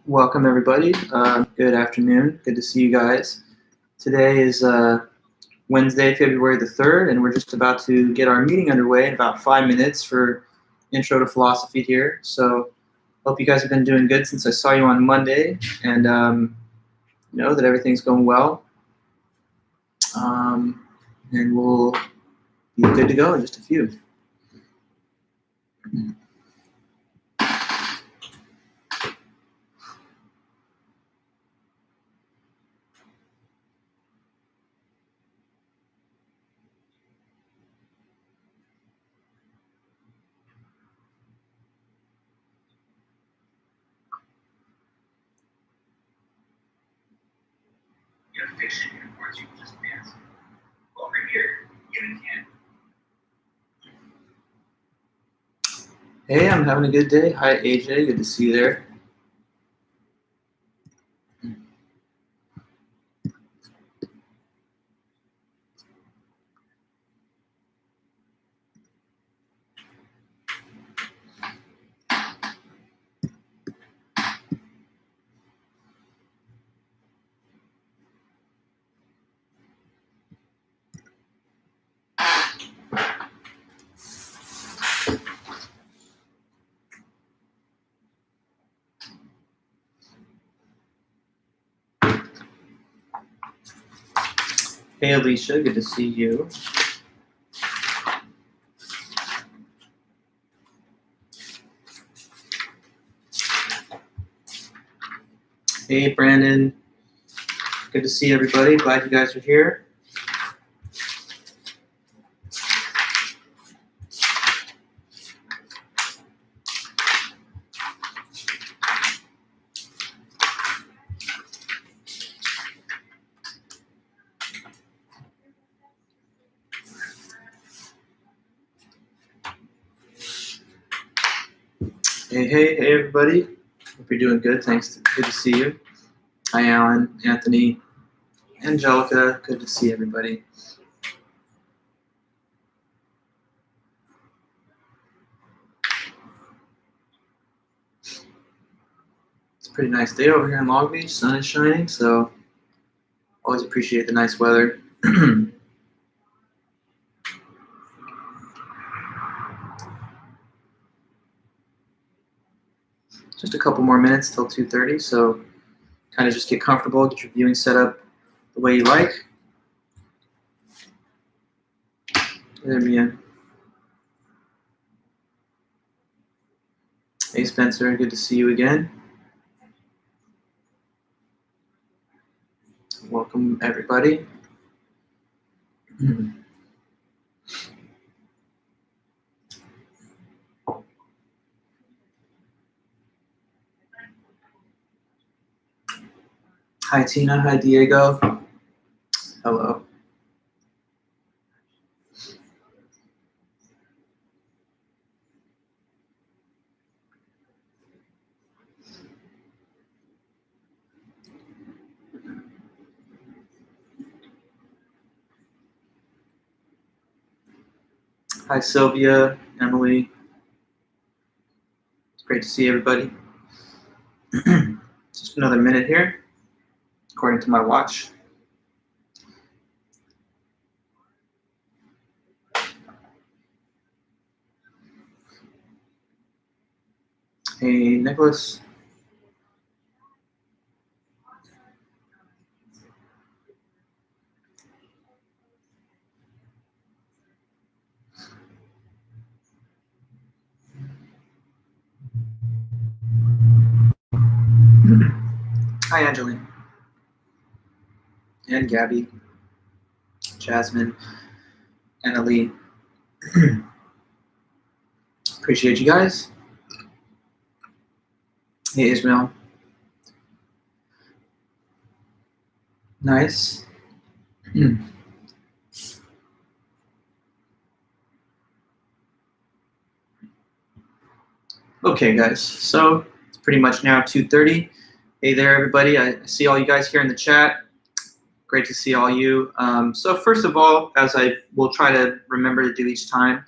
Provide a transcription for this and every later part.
Welcome, everybody. Good afternoon. Good to see you guys. Today is Wednesday, February the 3rd, and we're just about to get our meeting underway in about 5 minutes for Intro to Philosophy here. So hope you guys have been doing good since I saw you on Monday, and know that everything's going well. And we'll be good to go in just a few. Fiction, of course, you just pass. Over here, you can. Hey, I'm having a good day. Hi, AJ. Good to see you there. Hey, Alicia. Good to see you. Hey, Brandon. Good to see everybody. Glad you guys are here. Hey, everybody. Hope you're doing good. Thanks. Good to see you. Hi, Alan, Anthony, Angelica. Good to see everybody. It's a pretty nice day over here in Long Beach. Sun is shining, so always appreciate the nice weather. Just a couple more minutes till 2:30, so kind of just get comfortable, get your viewing set up the way you like. There, Mia. Hey, Spencer. Good to see you again. Welcome, everybody. Hi, Tina. Hi, Diego. Hello. Hi, Sylvia, Emily. It's great to see everybody. Just another minute here, according to my watch. Hey, Nicholas. Hi, Angeline. And Gabby, Jasmine, and Ali. Appreciate you guys. Hey, Ismail. Nice. Okay, guys, so it's pretty much now 2:30. Hey there, everybody. I see all you guys here in the chat. Great to see all you. So first of all, as I will try to remember to do each time,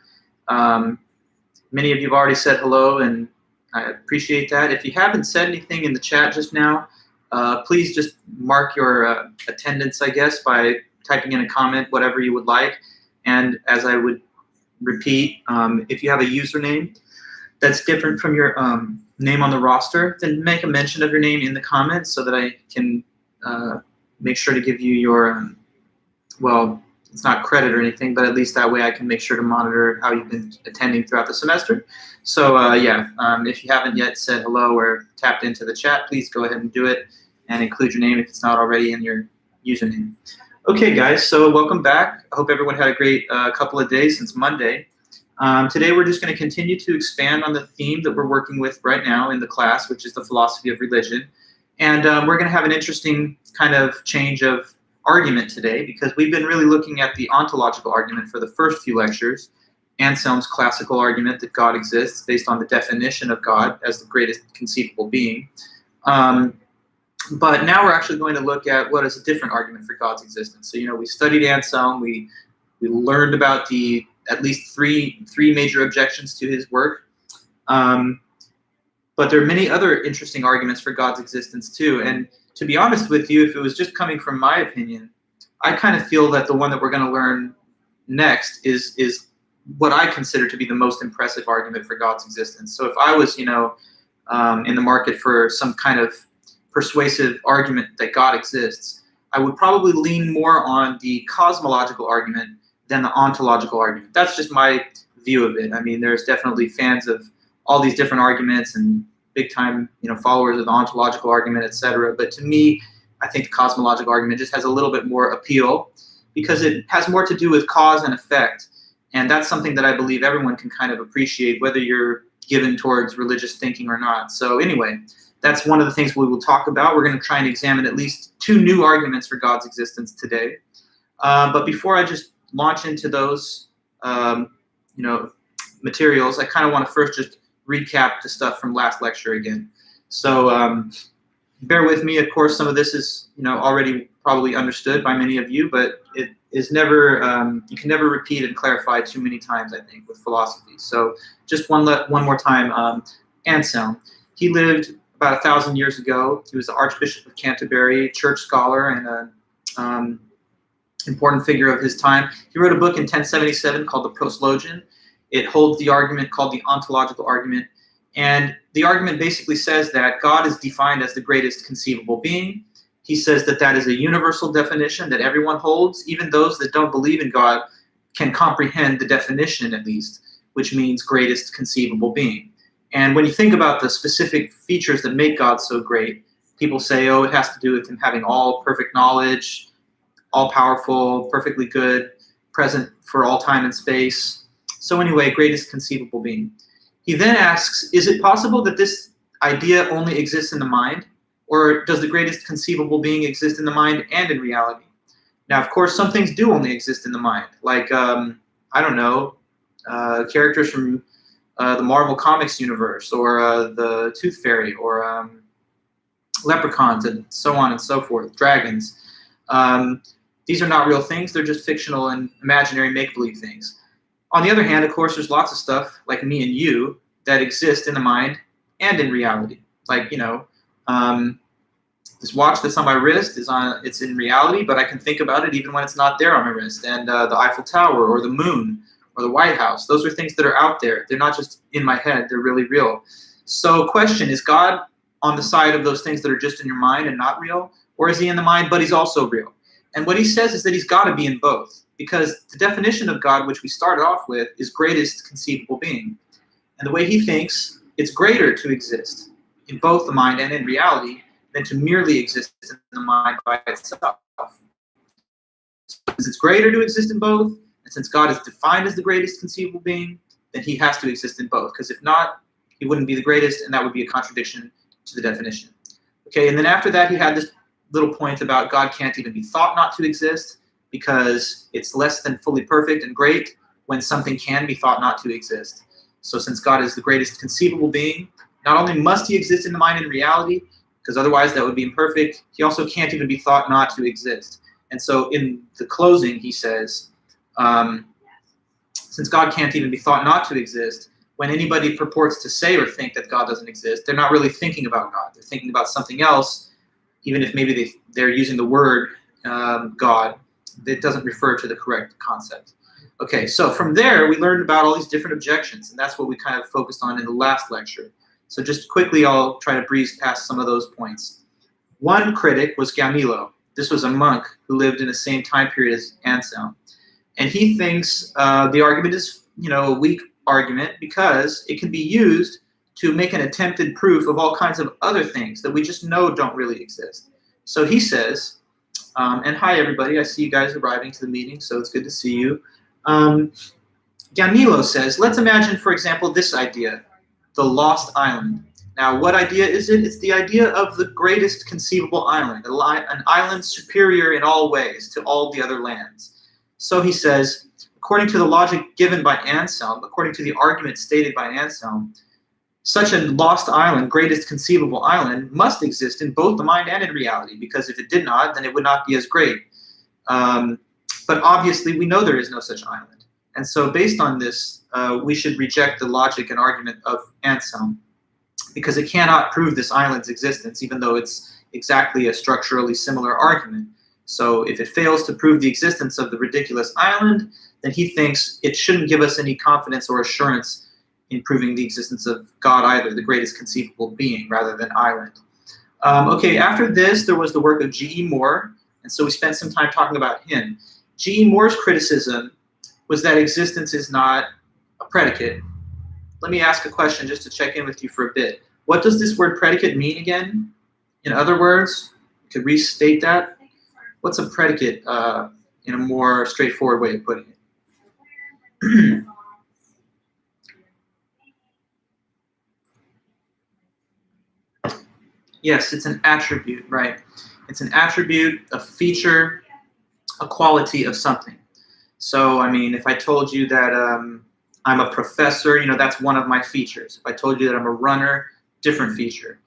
many of you have already said hello, and I appreciate that. If you haven't said anything in the chat just now, please just mark your attendance, I guess, by typing in a comment, whatever you would like. And as I would repeat, if you have a username that's different from your name on the roster, then make a mention of your name in the comments so that I can make sure to give you your, well, it's not credit or anything, but at least that way I can make sure to monitor how you've been attending throughout the semester. So if you haven't yet said hello or tapped into the chat, please go ahead and do it and include your name if it's not already in your username. Okay, guys, so welcome back. I hope everyone had a great couple of days since Monday. Today we're just going to continue to expand on the theme that we're working with right now in the class, which is the philosophy of religion. And we're going to have an interesting kind of change of argument today, because we've been really looking at the ontological argument for the first few lectures, Anselm's classical argument that God exists based on the definition of God as the greatest conceivable being. But now we're actually going to look at what is a different argument for God's existence. So, we studied Anselm, we learned about the at least three major objections to his work. But there are many other interesting arguments for God's existence too. And to be honest with you, if it was just coming from my opinion, I kind of feel that the one that we're going to learn next is what I consider to be the most impressive argument for God's existence. So if I was, in the market for some kind of persuasive argument that God exists, I would probably lean more on the cosmological argument than the ontological argument. That's just my view of it. I mean, there's definitely fans of all these different arguments and big time, followers of the ontological argument, etc. But to me, I think the cosmological argument just has a little bit more appeal because it has more to do with cause and effect. And that's something that I believe everyone can kind of appreciate, whether you're given towards religious thinking or not. So anyway, that's one of the things we will talk about. We're going to try and examine at least 2 new arguments for God's existence today. But before I just launch into those, materials, I kind of want to first just recap the stuff from last lecture again. So bear with me. Of course, some of this is already probably understood by many of you, but it is never you can never repeat and clarify too many times, I think, with philosophy. So just one more time. Anselm, he lived about 1,000 years ago. He was the Archbishop of Canterbury, church scholar, and an important figure of his time. He wrote a book in 1077 called the Proslogion. It holds the argument called the ontological argument. And the argument basically says that God is defined as the greatest conceivable being. He says that that is a universal definition that everyone holds. Even those that don't believe in God can comprehend the definition, at least, which means greatest conceivable being. And when you think about the specific features that make God so great, people say, oh, it has to do with him having all perfect knowledge, all powerful, perfectly good, present for all time and space. So anyway, greatest conceivable being. He then asks, is it possible that this idea only exists in the mind? Or does the greatest conceivable being exist in the mind and in reality? Now, of course, some things do only exist in the mind. Like, characters from the Marvel Comics universe, or the Tooth Fairy, or leprechauns, and so on and so forth, dragons. These are not real things. They're just fictional and imaginary make-believe things. On the other hand, of course, there's lots of stuff, like me and you, that exist in the mind and in reality. Like, this watch that's on my wrist it's in reality, but I can think about it even when it's not there on my wrist. And the Eiffel Tower, or the moon, or the White House, those are things that are out there. They're not just in my head, they're really real. So question, is God on the side of those things that are just in your mind and not real? Or is he in the mind, but he's also real? And what he says is that he's got to be in both, because the definition of God, which we started off with, is greatest conceivable being. And the way he thinks, it's greater to exist in both the mind and in reality than to merely exist in the mind by itself. Since it's greater to exist in both, and since God is defined as the greatest conceivable being, then he has to exist in both, because if not, he wouldn't be the greatest, and that would be a contradiction to the definition. Okay, and then after that, he had this little point about God can't even be thought not to exist, because it's less than fully perfect and great when something can be thought not to exist. So since God is the greatest conceivable being, not only must he exist in the mind and reality, because otherwise that would be imperfect, he also can't even be thought not to exist. And so in the closing, he says, since God can't even be thought not to exist, when anybody purports to say or think that God doesn't exist, they're not really thinking about God. They're thinking about something else, even if maybe they're using the word God. It doesn't refer to the correct concept. Okay, so from there, we learned about all these different objections, and that's what we kind of focused on in the last lecture. So just quickly, I'll try to breeze past some of those points. One critic was Gamillo. This was a monk who lived in the same time period as Anselm. And he thinks the argument is, a weak argument because it can be used to make an attempted proof of all kinds of other things that we just know don't really exist. So he says, and hi everybody, I see you guys arriving to the meeting, so it's good to see you. Gamillo says, let's imagine, for example, this idea, the lost island. Now, what idea is it? It's the idea of the greatest conceivable island, an island superior in all ways to all the other lands. So he says, according to the logic given by Anselm, according to the argument stated by Anselm, such a lost island, greatest conceivable island, must exist in both the mind and in reality, because if it did not, then it would not be as great. But obviously, we know there is no such island. And so based on this, we should reject the logic and argument of Anselm, because it cannot prove this island's existence, even though it's exactly a structurally similar argument. So if it fails to prove the existence of the ridiculous island, then he thinks it shouldn't give us any confidence or assurance in proving the existence of God either, the greatest conceivable being, rather than island. Okay, after this, there was the work of G.E. Moore, and so we spent some time talking about him. G.E. Moore's criticism was that existence is not a predicate. Let me ask a question just to check in with you for a bit. What does this word predicate mean again? In other words, you could restate that. What's a predicate in a more straightforward way of putting it? Yes, it's an attribute, right? It's an attribute, a feature, a quality of something. So, I mean, if I told you that I'm a professor, that's one of my features. If I told you that I'm a runner, different feature.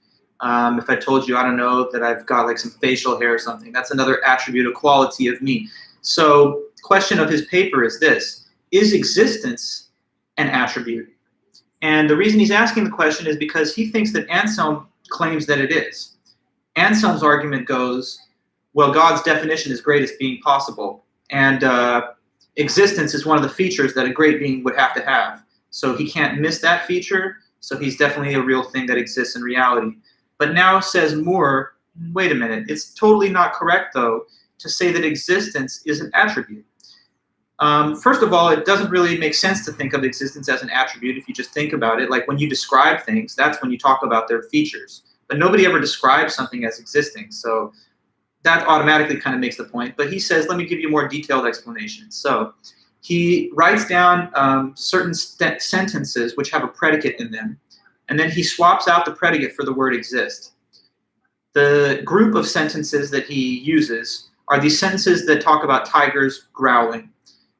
If I told you, I don't know, that I've got like some facial hair or something, that's another attribute, a quality of me. So, the question of his paper is this: is existence an attribute? And the reason he's asking the question is because he thinks that Anselm claims that it is. Anselm's argument goes, well, God's definition is greatest being possible, and existence is one of the features that a great being would have to have. So he can't miss that feature, so he's definitely a real thing that exists in reality. But now, says Moore, wait a minute, it's totally not correct, though, to say that existence is an attribute. First of all, it doesn't really make sense to think of existence as an attribute if you just think about it. Like when you describe things, that's when you talk about their features. But nobody ever describes something as existing, so that automatically kind of makes the point. But he says, let me give you a more detailed explanation. So he writes down certain sentences which have a predicate in them, and then he swaps out the predicate for the word exist. The group of sentences that he uses are these sentences that talk about tigers growling.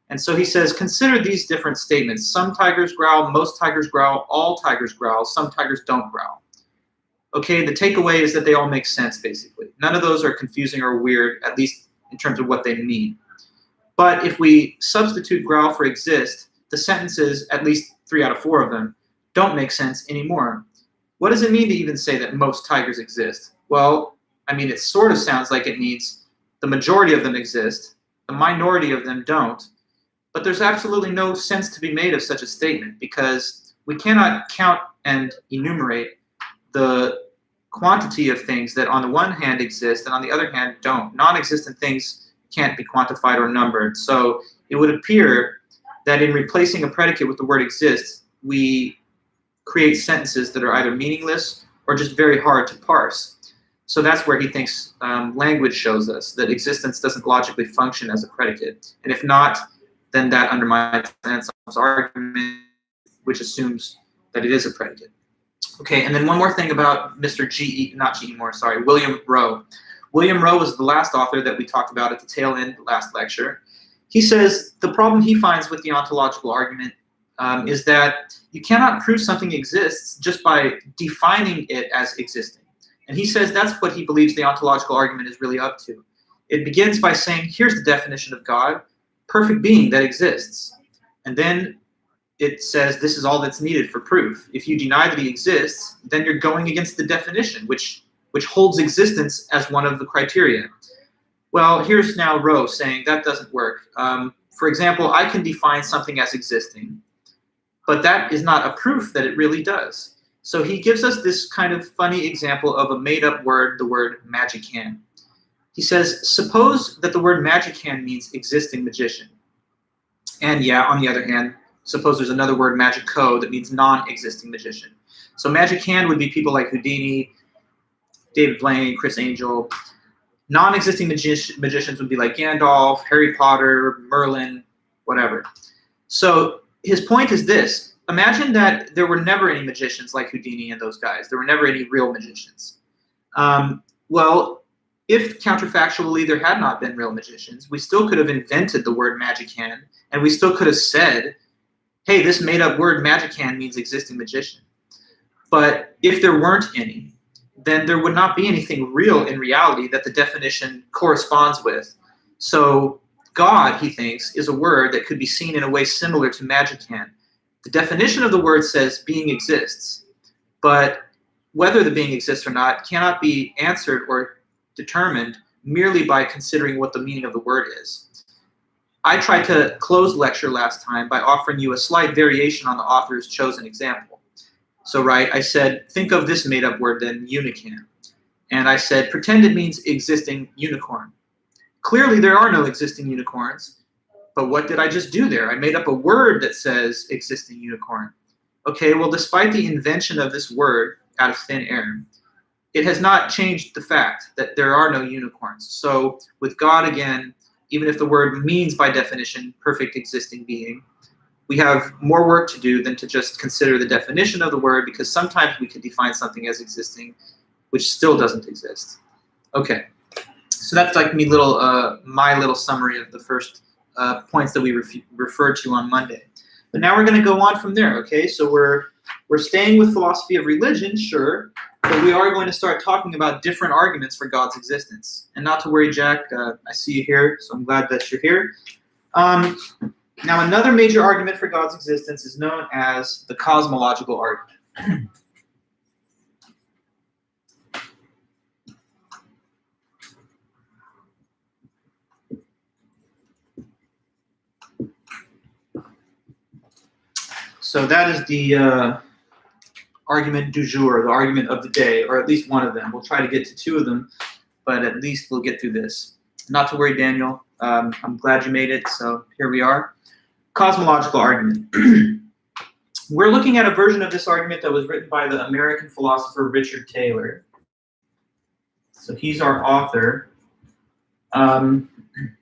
And so he says, consider these different statements. Some tigers growl, most tigers growl, all tigers growl, some tigers don't growl. Okay, the takeaway is that they all make sense, basically. None of those are confusing or weird, at least in terms of what they mean. But if we substitute growl for exist, the sentences, at least 3 out of 4 of them, don't make sense anymore. What does it mean to even say that most tigers exist? Well, I mean, it sort of sounds like it means the majority of them exist, the minority of them don't. But there's absolutely no sense to be made of such a statement, because we cannot count and enumerate the quantity of things that on the one hand exist and on the other hand don't. Non-existent things can't be quantified or numbered. So it would appear that in replacing a predicate with the word exists, we create sentences that are either meaningless or just very hard to parse. So that's where he thinks language shows us that existence doesn't logically function as a predicate. And if not, then that undermines Anselm's argument, which assumes that it is a predicate. Okay, and then one more thing about Mr. William Rowe. William Rowe was the last author that we talked about at the tail end of the last lecture. He says the problem he finds with the ontological argument is that you cannot prove something exists just by defining it as existing. And he says that's what he believes the ontological argument is really up to. It begins by saying, here's the definition of God, perfect being that exists. And then it says this is all that's needed for proof. If you deny that he exists, then you're going against the definition, which holds existence as one of the criteria. Well, here's now Rowe saying that doesn't work. For example, I can define something as existing, but that is not a proof that it really does. So he gives us this kind of funny example of a made-up word, the word magic hand. He says, suppose that the word magic hand means existing magician. And yeah, on the other hand, suppose there's another word, magico, that means non-existing magician. So magic hand would be people like Houdini, David Blaine, Chris Angel. Non-existing magicians would be like Gandalf, Harry Potter, Merlin, whatever. So his point is this. Imagine that there were never any magicians like Houdini and those guys. There were never any real magicians. Well, if counterfactually there had not been real magicians, we still could have invented the word magic hand, and we still could have said, hey, this made-up word magic hand means existing magician. But if there weren't any, then there would not be anything real in reality that the definition corresponds with. So God, he thinks, is a word that could be seen in a way similar to magic hand. The definition of the word says being exists, but whether the being exists or not cannot be answered or determined merely by considering what the meaning of the word is. I tried to close the lecture last time by offering you a slight variation on the author's chosen example. So, right, I said, think of this made-up word then, unicorn. And I said, pretend it means existing unicorn. Clearly, there are no existing unicorns. But what did I just do there? I made up a word that says existing unicorn. Okay, well, despite the invention of this word out of thin air, it has not changed the fact that there are no unicorns. So with God, again, even if the word means by definition perfect existing being, we have more work to do than to just consider the definition of the word, because sometimes we can define something as existing which still doesn't exist. Okay, so that's like my little summary of the first points that we referred to on Monday. But now we're going to go on from there, okay? So we're staying with philosophy of religion, sure, but we are going to start talking about different arguments for God's existence. And not to worry, Jack, I see you here, so I'm glad that you're here. Now, another major argument for God's existence is known as the cosmological argument. So that is the argument du jour, the argument of the day, or at least one of them. We'll try to get to two of them, but at least we'll get through this. Not to worry, Daniel. I'm glad you made it, so here we are. Cosmological argument. We're looking at a version of this argument that was written by the American philosopher Richard Taylor. So he's our author. Get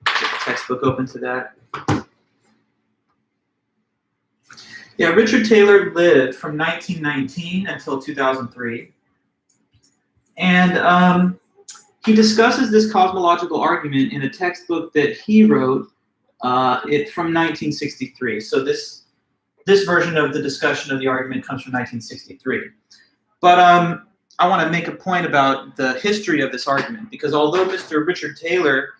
the textbook open to that. Yeah, Richard Taylor lived from 1919 until 2003. And he discusses this cosmological argument in a textbook that he wrote from 1963. So this version of the discussion of the argument comes from 1963. But I want to make a point about the history of this argument, because although Mr. Richard Taylor,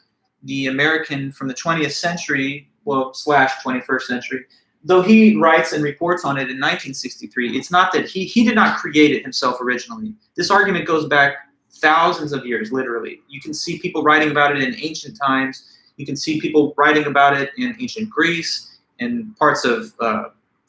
the American from the 20th century, well, / 21st century, though he writes and reports on it in 1963, it's not that he did not create it himself originally. This argument goes back thousands of years, literally. You can see people writing about it in ancient times. You can see people writing about it in ancient Greece and parts of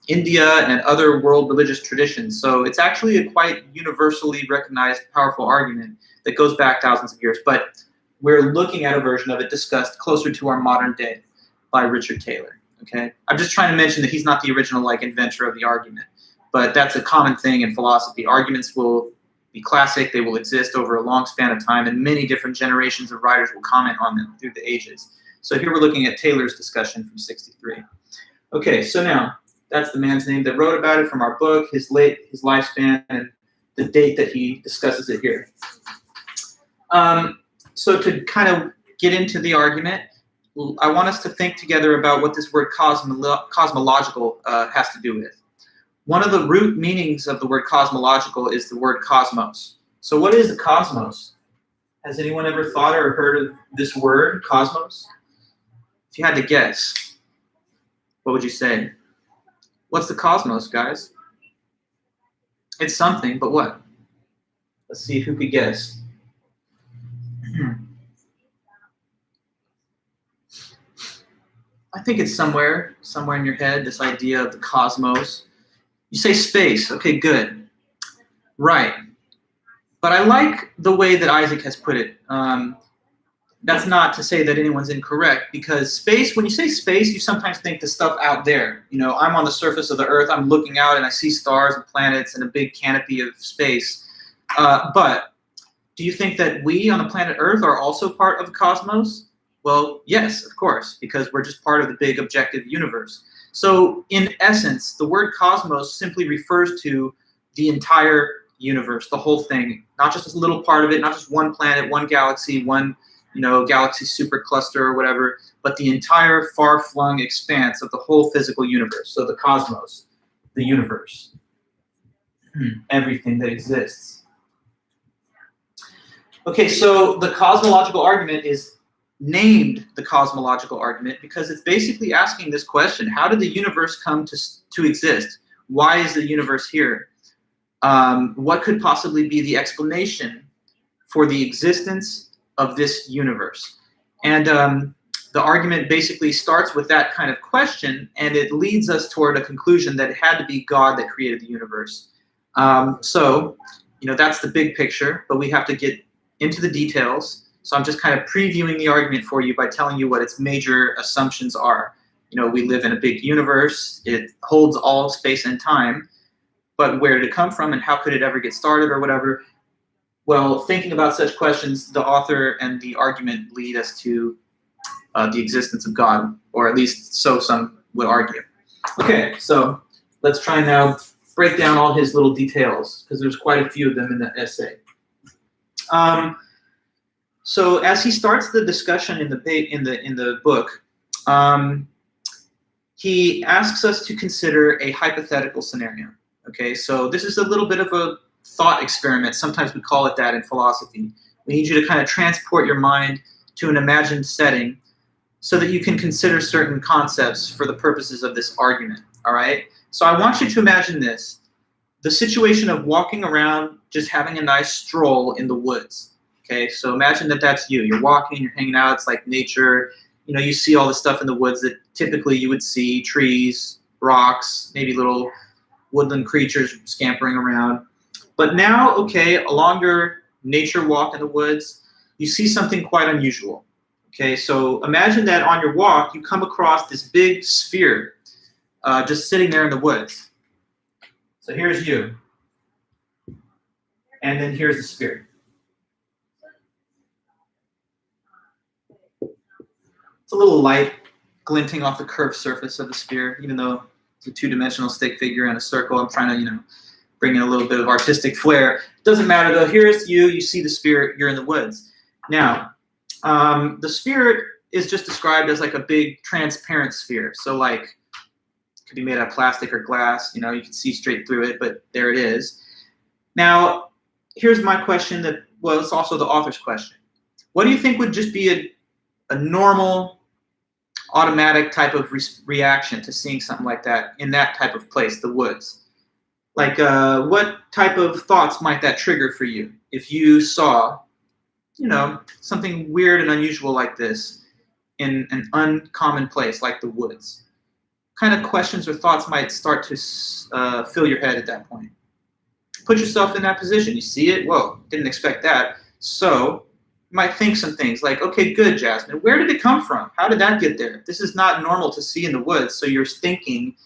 India and other world religious traditions. So it's actually a quite universally recognized, powerful argument that goes back thousands of years. But we're looking at a version of it discussed closer to our modern day by Richard Taylor. Okay, I'm just trying to mention that he's not the original inventor of the argument, but that's a common thing in philosophy. Arguments will be classic, they will exist over a long span of time, and many different generations of writers will comment on them through the ages. So here we're looking at Taylor's discussion from 63. Okay, so now that's the man's name that wrote about it from our book, his lifespan, and the date that he discusses it here. So to kind of get into the argument, I want us to think together about what this word cosmological has to do with. One of the root meanings of the word cosmological is the word cosmos. So what is the cosmos? Has anyone ever thought or heard of this word, cosmos? If you had to guess, what would you say? What's the cosmos, guys? It's something, but what? Let's see who could guess. I think it's somewhere in your head, this idea of the cosmos. You say space. Okay, good. Right. But I like the way that Isaac has put it. That's not to say that anyone's incorrect, because space, when you say space, you sometimes think the stuff out there. You know, I'm on the surface of the earth, I'm looking out and I see stars and planets and a big canopy of space. But do you think that we on the planet Earth are also part of the cosmos? Well, yes, of course, because we're just part of the big objective universe. So in essence, the word cosmos simply refers to the entire universe, the whole thing, not just a little part of it, not just one planet, one galaxy, one galaxy supercluster or whatever, but the entire far-flung expanse of the whole physical universe. So the cosmos, the universe, everything that exists. Okay, so the cosmological argument is named the cosmological argument because it's basically asking this question: how did the universe come to exist? Why is the universe here? What could possibly be the explanation for the existence of this universe? And the argument basically starts with that kind of question, and it leads us toward a conclusion that it had to be God that created the universe. So, that's the big picture, but we have to get into the details. So I'm just kind of previewing the argument for you by telling you what its major assumptions are. We live in a big universe. It holds all space and time. But where did it come from, and how could it ever get started, or whatever? Well, thinking about such questions, the author and the argument lead us to the existence of God, or at least so some would argue. Okay, so let's try now break down all his little details, because there's quite a few of them in the essay. So as he starts the discussion in the book, he asks us to consider a hypothetical scenario. Okay, so this is a little bit of a thought experiment. Sometimes we call it that in philosophy. We need you to kind of transport your mind to an imagined setting so that you can consider certain concepts for the purposes of this argument. All right, so I want you to imagine this: the situation of walking around, just having a nice stroll in the woods. Okay, so imagine that that's you. You're walking, you're hanging out, it's like nature. You see all the stuff in the woods that typically you would see: trees, rocks, maybe little woodland creatures scampering around. But now, okay, along your nature walk in the woods, you see something quite unusual. Okay, so imagine that on your walk, you come across this big sphere just sitting there in the woods. So here's you. And then here's the sphere. It's a little light glinting off the curved surface of the sphere, even though it's a two-dimensional stick figure in a circle. I'm trying to, bring in a little bit of artistic flair. Doesn't matter though. Here's you see the sphere, you're in the woods. Now, the sphere is just described as like a big transparent sphere. So like, it could be made out of plastic or glass, you can see straight through it, but there it is. Now, here's my question it's also the author's question. What do you think would just be a normal, automatic type of reaction to seeing something like that in that type of place, the woods? Like, what type of thoughts might that trigger for you if you saw, something weird and unusual like this in an uncommon place like the woods? What kind of questions or thoughts might start to fill your head at that point? Put yourself in that position. You see it? Whoa, didn't expect that. So you might think some things like, okay, good, Jasmine. Where did it come from? How did that get there? This is not normal to see in the woods. So you're thinking,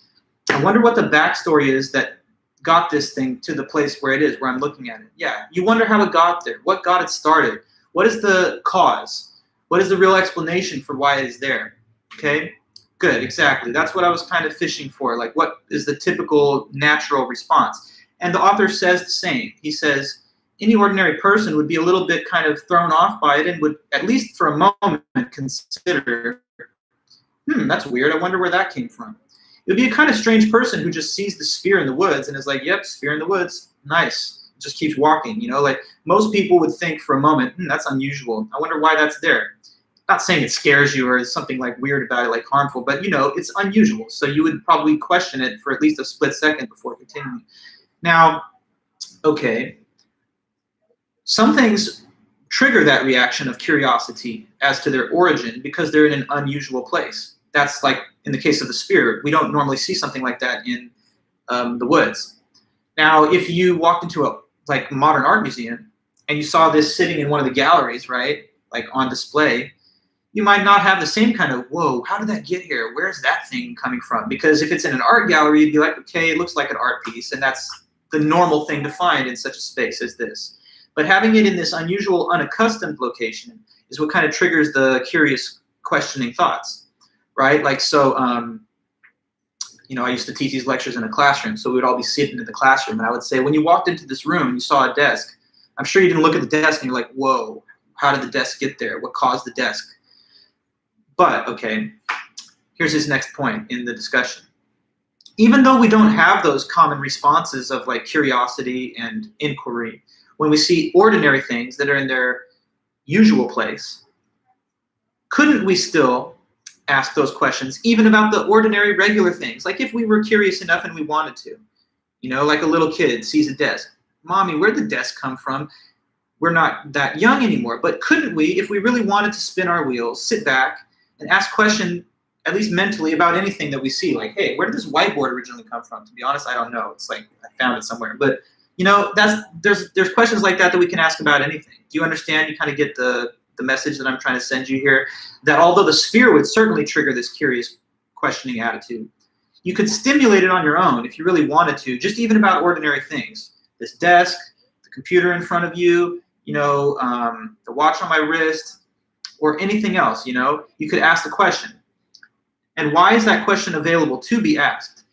I wonder what the backstory is that got this thing to the place where it is, where I'm looking at it. Yeah, you wonder how it got there, what got it started, what is the cause, what is the real explanation for why it is there. Okay, good, exactly. That's what I was kind of fishing for, like what is the typical natural response. And the author says the same. He says any ordinary person would be a little bit kind of thrown off by it and would, at least for a moment, consider, that's weird, I wonder where that came from. It would be a kind of strange person who just sees the sphere in the woods and is like, yep, sphere in the woods, nice. Just keeps walking, like most people would think for a moment, that's unusual. I wonder why that's there. not saying it scares you or is something like weird about it, like harmful, but it's unusual. So you would probably question it for at least a split second before continuing. Now, okay, some things trigger that reaction of curiosity as to their origin because they're in an unusual place. That's like in the case of the sphere. We don't normally see something like that in the woods. Now, if you walked into a modern art museum and you saw this sitting in one of the galleries, right, like on display, you might not have the same kind of, whoa, how did that get here? Where's that thing coming from? Because if it's in an art gallery, you'd be like, okay, it looks like an art piece, and that's the normal thing to find in such a space as this. But having it in this unusual, unaccustomed location is what kind of triggers the curious, questioning thoughts, right? Like, so, I used to teach these lectures in a classroom, so we would all be sitting in the classroom, and I would say, when you walked into this room and you saw a desk, I'm sure you didn't look at the desk and you're like, whoa, how did the desk get there? What caused the desk? But, okay, here's his next point in the discussion. Even though we don't have those common responses of like curiosity and inquiry, when we see ordinary things that are in their usual place, couldn't we still ask those questions even about the ordinary, regular things? Like if we were curious enough and we wanted to, like a little kid sees a desk. Mommy, where'd the desk come from? We're not that young anymore, but couldn't we, if we really wanted to spin our wheels, sit back and ask questions, at least mentally, about anything that we see? Like, hey, where did this whiteboard originally come from? To be honest, I don't know. It's like I found it somewhere. But there's questions like that we can ask about anything. Do you understand? You kind of get the message that I'm trying to send you here, that although the sphere would certainly trigger this curious, questioning attitude, you could stimulate it on your own if you really wanted to, just even about ordinary things. This desk, the computer in front of you, the watch on my wrist, or anything else, you could ask the question. And why is that question available to be asked?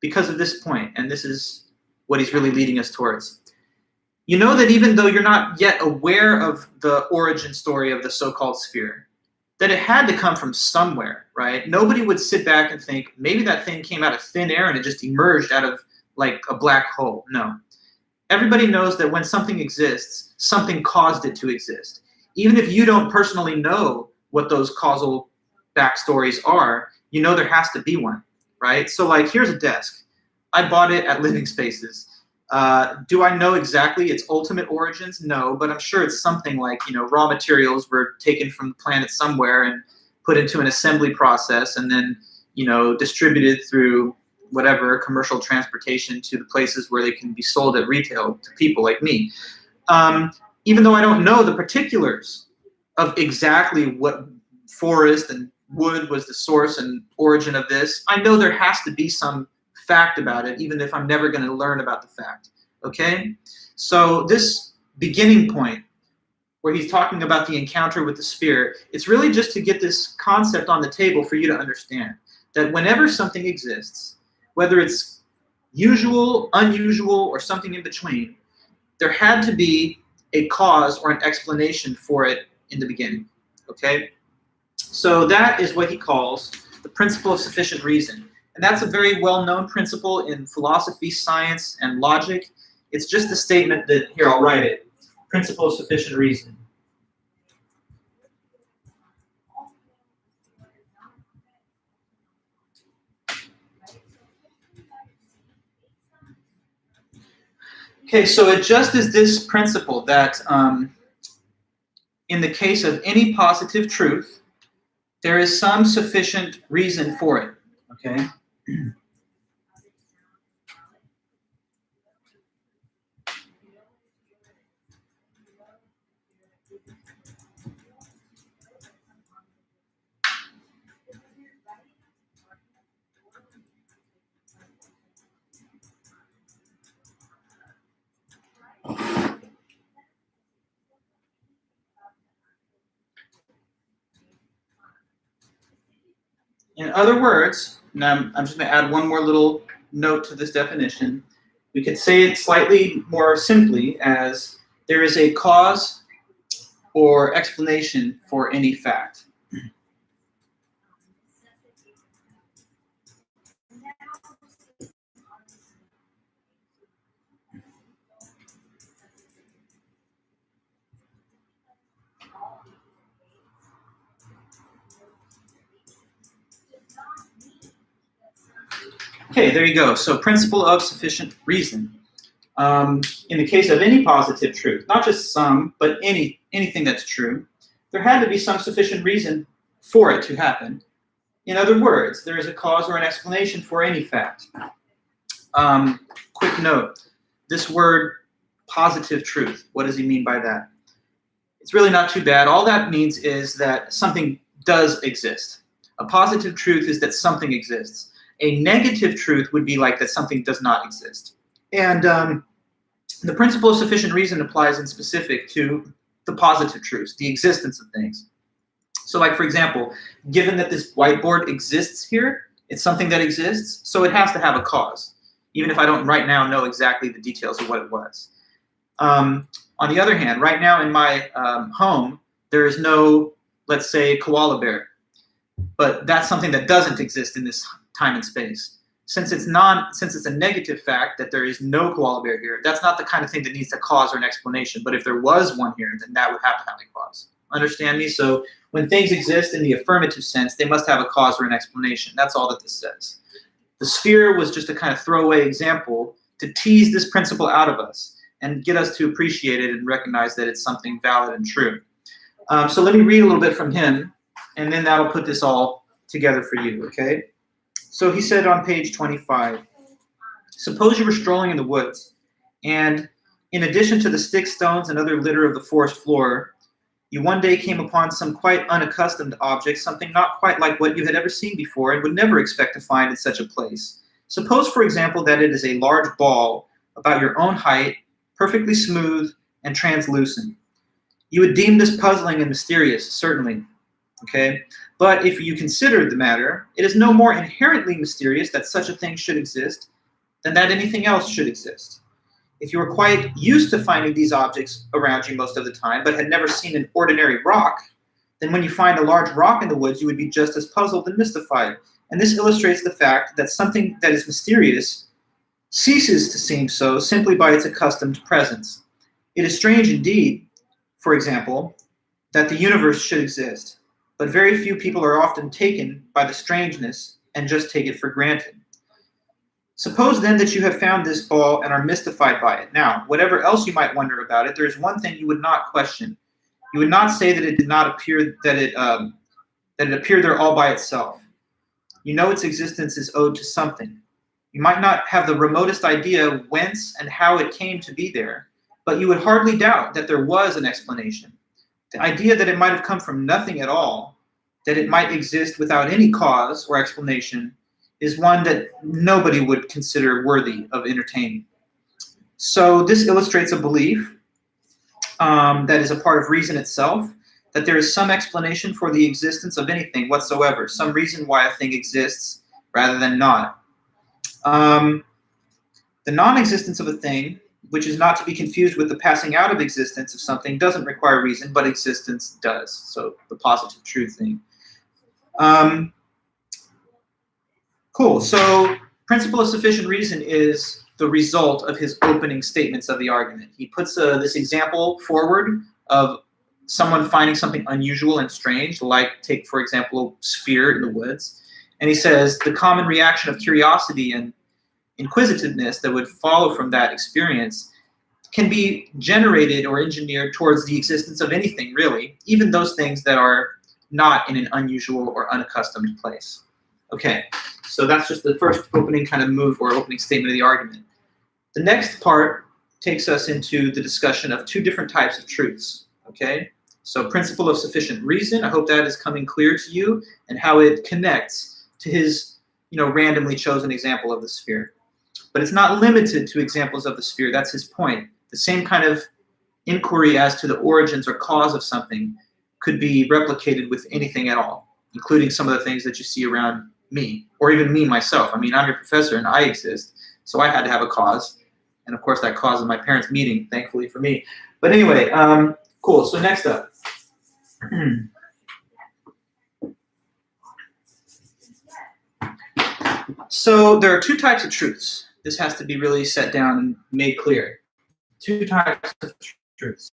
Because of this point, and this is what he's really leading us towards. You know that even though you're not yet aware of the origin story of the so-called sphere, that it had to come from somewhere, right? Nobody would sit back and think, maybe that thing came out of thin air and it just emerged out of like a black hole. No. Everybody knows that when something exists, something caused it to exist. Even if you don't personally know what those causal backstories are, there has to be one, right? So like, here's a desk. I bought it at Living Spaces. Do I know exactly its ultimate origins? No, but I'm sure it's something like, raw materials were taken from the planet somewhere and put into an assembly process and then, distributed through whatever commercial transportation to the places where they can be sold at retail to people like me. Even though I don't know the particulars of exactly what forest and wood was the source and origin of this, I know there has to be some fact about it, even if I'm never going to learn about the fact. Okay? So this beginning point where he's talking about the encounter with the sphere, it's really just to get this concept on the table for you to understand that whenever something exists, whether it's usual, unusual, or something in between, there had to be a cause or an explanation for it in the beginning. Okay? So that is what he calls the principle of sufficient reason. And that's a very well-known principle in philosophy, science, and logic. It's just a statement that, here, I'll write it. Principle of sufficient reason. Okay, so it just is this principle that in the case of any positive truth, there is some sufficient reason for it, okay? In other words, and I'm just going to add one more little note to this definition. We could say it slightly more simply as there is a cause or explanation for any fact. Okay, there you go. So principle of sufficient reason. In the case of any positive truth, not just some, but anything that's true, there had to be some sufficient reason for it to happen. In other words, there is a cause or an explanation for any fact. Quick note, this word positive truth, what does he mean by that? It's really not too bad. All that means is that something does exist. A positive truth is that something exists. A negative truth would be like that something does not exist. And the principle of sufficient reason applies in specific to the positive truths, the existence of things. So like, for example, given that this whiteboard exists here, it's something that exists, so it has to have a cause, even if I don't right now know exactly the details of what it was. On the other hand, right now in my home, there is no, let's say, koala bear. But that's something that doesn't exist in this time and space. Since it's a negative fact that there is no koala bear here, that's not the kind of thing that needs a cause or an explanation. But if there was one here, then that would have to have a cause. Understand me? So when things exist in the affirmative sense, they must have a cause or an explanation. That's all that this says. The sphere was just a kind of throwaway example to tease this principle out of us and get us to appreciate it and recognize that it's something valid and true. So let me read a little bit from him, and then that'll put this all together for you, okay? So he said on page 25, suppose you were strolling in the woods, and in addition to the sticks, stones, and other litter of the forest floor, you one day came upon some quite unaccustomed object, something not quite like what you had ever seen before and would never expect to find in such a place. Suppose, for example, that it is a large ball about your own height, perfectly smooth and translucent. You would deem this puzzling and mysterious, certainly. Okay? But if you considered the matter, it is no more inherently mysterious that such a thing should exist than that anything else should exist. If you were quite used to finding these objects around you most of the time, but had never seen an ordinary rock, then when you find a large rock in the woods, you would be just as puzzled and mystified. And this illustrates the fact that something that is mysterious ceases to seem so simply by its accustomed presence. It is strange indeed, for example, that the universe should exist, but very few people are often taken by the strangeness and just take it for granted. Suppose then that you have found this ball and are mystified by it. Now, whatever else you might wonder about it, there is one thing you would not question. You would not say that it did not appear that it appeared there all by itself. You know its existence is owed to something. You might not have the remotest idea whence and how it came to be there, but you would hardly doubt that there was an explanation. The idea that it might have come from nothing at all, that it might exist without any cause or explanation, is one that nobody would consider worthy of entertaining. So this illustrates a belief that is a part of reason itself, that there is some explanation for the existence of anything whatsoever, some reason why a thing exists rather than not. The non-existence of a thing, which is not to be confused with the passing out of existence of something, doesn't require reason, but existence does. So the positive truth thing. Cool. So principle of sufficient reason is the result of his opening statements of the argument. He puts this example forward of someone finding something unusual and strange, like take, for example, a sphere in the woods. And he says the common reaction of curiosity and inquisitiveness that would follow from that experience can be generated or engineered towards the existence of anything, really, even those things that are not in an unusual or unaccustomed place. Okay, so that's just the first opening kind of move or opening statement of the argument. The next part takes us into the discussion of two different types of truths. Okay, so principle of sufficient reason, I hope that is coming clear to you, and how it connects to his randomly chosen example of the sphere. But it's not limited to examples of the sphere. That's his point. The same kind of inquiry as to the origins or cause of something could be replicated with anything at all, including some of the things that you see around me, or even me myself. I mean, I'm your professor and I exist, so I had to have a cause. And of course, that cause is my parents' meeting, thankfully for me. But anyway, cool. So next up. So there are two types of truths. This has to be really set down and made clear. Two types of truths.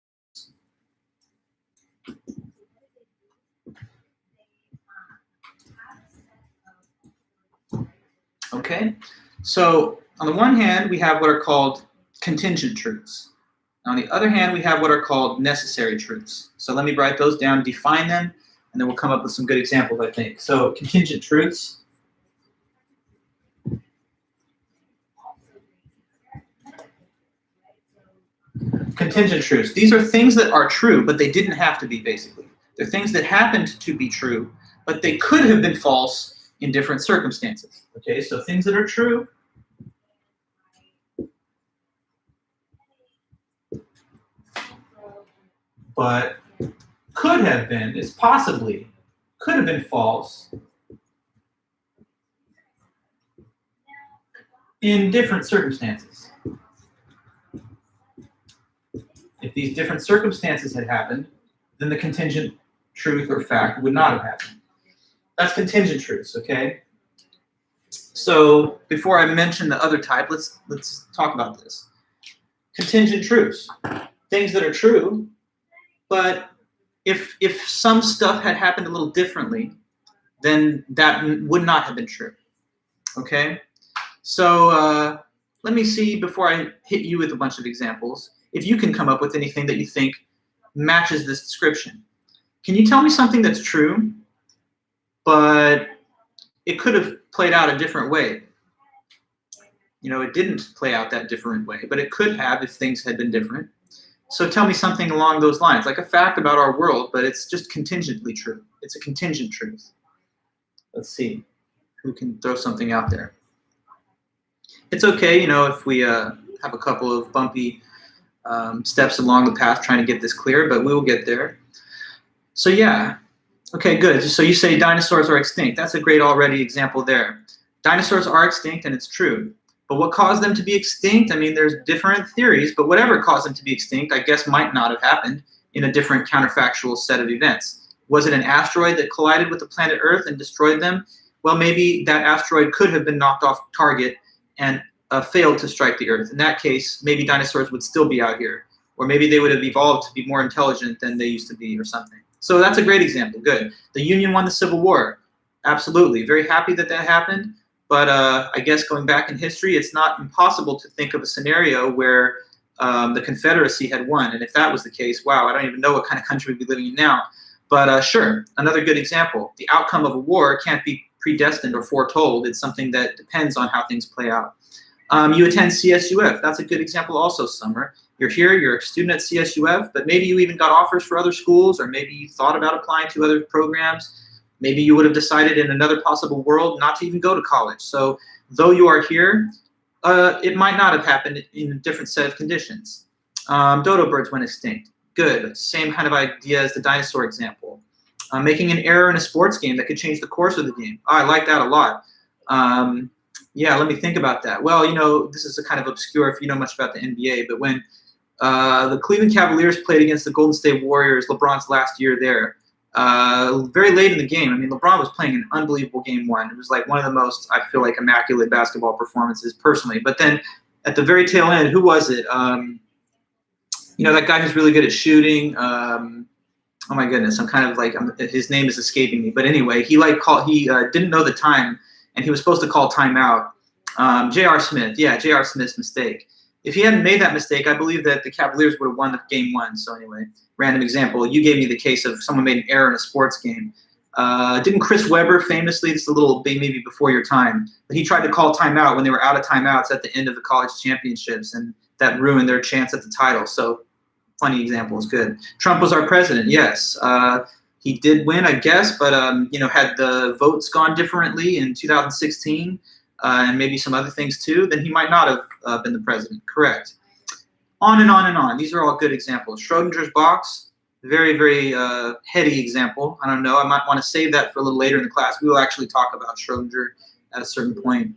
Okay, So on the one hand, we have what are called contingent truths. On the other hand, we have what are called necessary truths. So let me write those down, define them, and then we'll come up with some good examples, I think. So contingent truths. Contingent truths. These are things that are true, but they didn't have to be, basically. They're things that happened to be true, but they could have been false in different circumstances. Okay, so things that are true but could have been, is possibly, could have been false in different circumstances. If these different circumstances had happened, then the contingent truth or fact would not have happened. That's contingent truths, okay? So before I mention the other type, let's talk about this. Contingent truths, things that are true, but if some stuff had happened a little differently, then that would not have been true, okay? So let me see, before I hit you with a bunch of examples, if you can come up with anything that you think matches this description. Can you tell me something that's true, but it could have played out a different way? You know, it didn't play out that different way, but it could have if things had been different. So tell me something along those lines, like a fact about our world, but it's just contingently true. It's a contingent truth. Let's see who can throw something out there. It's okay, you know, if we have a couple of bumpy steps along the path trying to get this clear, but we will get there. So yeah, okay, good. So you say dinosaurs are extinct. That's a great already example there. Dinosaurs are extinct, and it's true. But what caused them to be extinct? I mean, there's different theories, but whatever caused them to be extinct, I guess might not have happened in a different counterfactual set of events. Was it an asteroid that collided with the planet Earth and destroyed them? Well, maybe that asteroid could have been knocked off target and failed to strike the Earth. In that case, maybe dinosaurs would still be out here, or maybe they would have evolved to be more intelligent than they used to be or something. So that's a great example, good. The Union won the Civil War, absolutely. Very happy that that happened, but I guess going back in history, it's not impossible to think of a scenario where the Confederacy had won, and if that was the case, wow, I don't even know what kind of country we'd be living in now. But sure, another good example. The outcome of a war can't be predestined or foretold. It's something that depends on how things play out. You attend CSUF. That's a good example also, Summer. You're here, you're a student at CSUF, but maybe you even got offers for other schools, or maybe you thought about applying to other programs. Maybe you would have decided in another possible world not to even go to college. So though you are here, it might not have happened in a different set of conditions. Dodo birds went extinct. Good. Same kind of idea as the dinosaur example. Making an error in a sports game that could change the course of the game. Oh, I like that a lot. Yeah, let me think about that. Well, you know, this is a kind of obscure if you know much about the NBA, but when the Cleveland Cavaliers played against the Golden State Warriors, LeBron's last year there, very late in the game. I mean, LeBron was playing an unbelievable game one. It was like one of the most, I feel like, immaculate basketball performances personally. But then at the very tail end, who was it? You know, that guy who's really good at shooting. Oh my goodness, I'm kind of like, his name is escaping me. But anyway, he didn't know the time, and he was supposed to call timeout. J.R. Smith, yeah, J.R. Smith's mistake. If he hadn't made that mistake, I believe that the Cavaliers would have won the game one. So anyway, random example. You gave me the case of someone made an error in a sports game. Didn't Chris Webber famously, this is a little maybe before your time, but he tried to call timeout when they were out of timeouts at the end of the college championships, and that ruined their chance at the title. So funny example is good. Trump was our president, yes. He did win, I guess, but you know, had the votes gone differently in 2016, and maybe some other things too, then he might not have been the president. Correct. On and on and on. These are all good examples. Schrodinger's box, very, very heady example. I don't know. I might want to save that for a little later in the class. We will actually talk about Schrodinger at a certain point.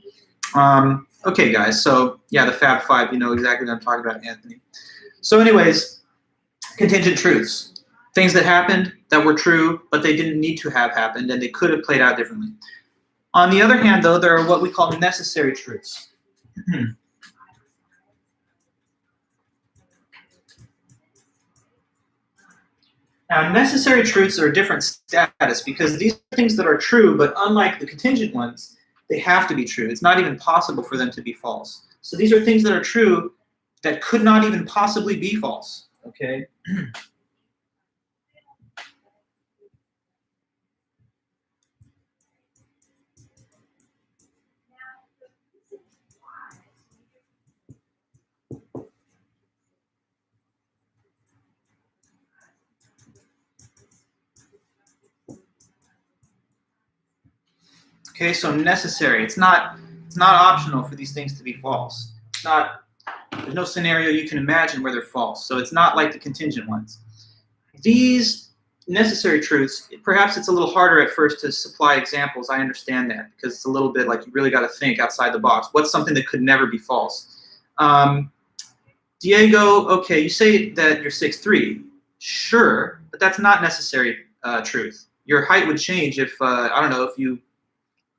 Okay, guys. So yeah, the Fab Five. You know exactly what I'm talking about, Anthony. So, anyways, contingent truths. Things that happened that were true, but they didn't need to have happened, and they could have played out differently. On the other hand, though, there are what we call necessary truths. Now, necessary truths are a different status because these are things that are true, but unlike the contingent ones, They have to be true. It's not even possible for them to be false. So these are things that are true that could not even possibly be false. Okay. Okay, so necessary. It's not optional for these things to be false. It's not. There's no scenario you can imagine where they're false. So it's not like the contingent ones. These necessary truths, perhaps it's a little harder at first to supply examples. I understand that because it's a little bit like you really got to think outside the box. What's something that could never be false? Diego, okay, you say that you're 6'3". Sure, but that's not necessary truth. Your height would change if, I don't know, if you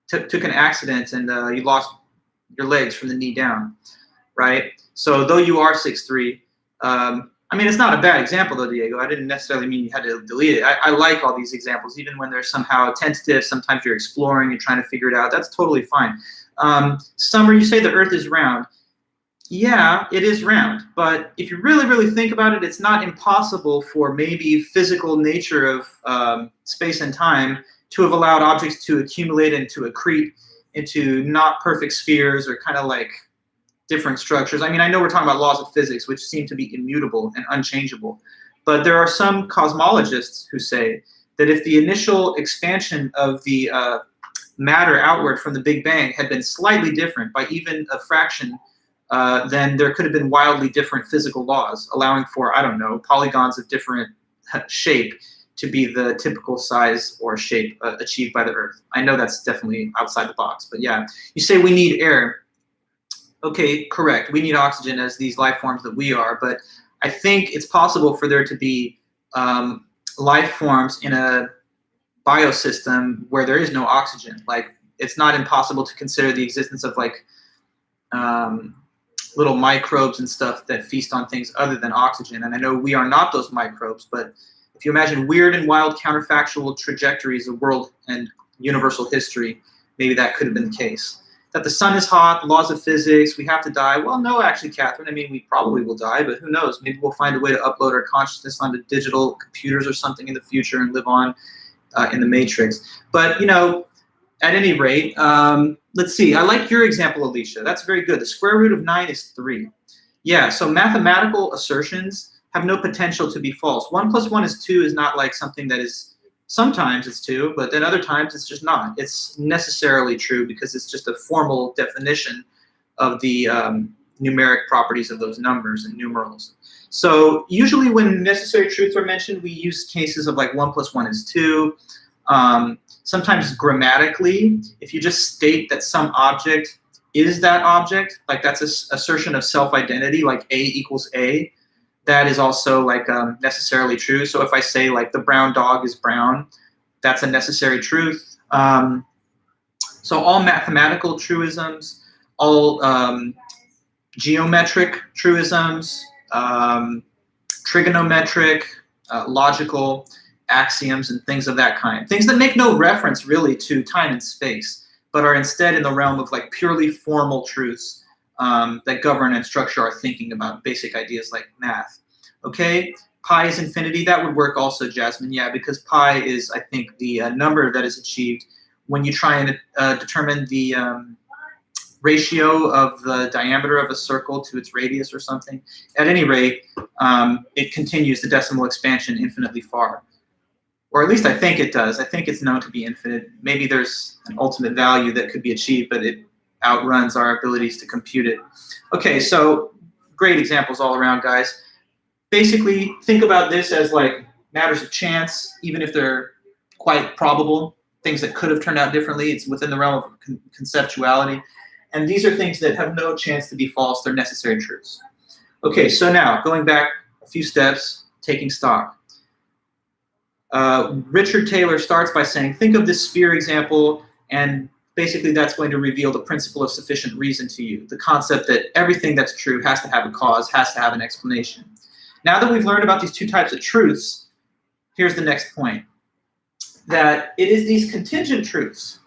took an accident and you lost your legs from the knee down, right? So though you are 6'3", I mean, it's not a bad example though, Diego. I didn't necessarily mean you had to delete it. I like all these examples, even when they're somehow tentative. Sometimes you're exploring, you're trying to figure it out. That's totally fine. Summer, you say the Earth is round. Yeah, it is round. But if you really, really think about it, it's not impossible for maybe physical nature of space and time to have allowed objects to accumulate and to accrete into not perfect spheres or kind of like different structures. I mean, I know we're talking about laws of physics, which seem to be immutable and unchangeable, but there are some cosmologists who say that if the initial expansion of the matter outward from the Big Bang had been slightly different by even a fraction, then there could have been wildly different physical laws, allowing for, I don't know, polygons of different shape to be the typical size or shape achieved by the Earth. I know that's definitely outside the box, but yeah. You say we need air. Okay, correct. We need oxygen as these life forms that we are, but I think it's possible for there to be life forms in a biosystem where there is no oxygen. Like, it's not impossible to consider the existence of like little microbes and stuff that feast on things other than oxygen. And I know we are not those microbes, but if you imagine weird and wild counterfactual trajectories of world and universal history, maybe that could have been the case. That the sun is hot, laws of physics, we have to die. Well, no, actually, Catherine, I mean, we probably will die, but who knows? Maybe we'll find a way to upload our consciousness onto digital computers or something in the future and live on in the matrix. But, you know, at any rate, let's see. I like your example, Alicia. That's very good. The square root of 9 is 3. Yeah, so mathematical assertions have no potential to be false. 1 + 1 is 2 is not like something that is, sometimes it's 2, but then other times it's just not. It's necessarily true because it's just a formal definition of the numeric properties of those numbers and numerals. So usually when necessary truths are mentioned, we use cases of like 1 + 1 is 2. Sometimes grammatically, if you just state that some object is that object, like that's an assertion of self-identity, like A equals A, that is also like necessarily true. So if I say like the brown dog is brown, that's a necessary truth. So all mathematical truisms, all geometric truisms, trigonometric, logical axioms, and things of that kind. Things that make no reference really to time and space, but are instead in the realm of like purely formal truths that govern and structure our thinking about basic ideas like math. Okay, pi is infinity. That would work also, Jasmine. Yeah, because pi is, I think, the number that is achieved when you try and determine the ratio of the diameter of a circle to its radius or something. At any rate, it continues the decimal expansion infinitely far. Or at least I think it does. I think it's known to be infinite. Maybe there's an ultimate value that could be achieved, but it outruns our abilities to compute it. Okay, so great examples all around, guys. Basically, think about this as like matters of chance, even if they're quite probable, things that could have turned out differently. It's within the realm of conceptuality. And these are things that have no chance to be false. They're necessary truths. Okay, so now going back a few steps, taking stock. Richard Taylor starts by saying, think of this sphere example, and basically that's going to reveal the principle of sufficient reason to you, the concept that everything that's true has to have a cause, has to have an explanation. Now that we've learned about these two types of truths, here's the next point, that it is these contingent truths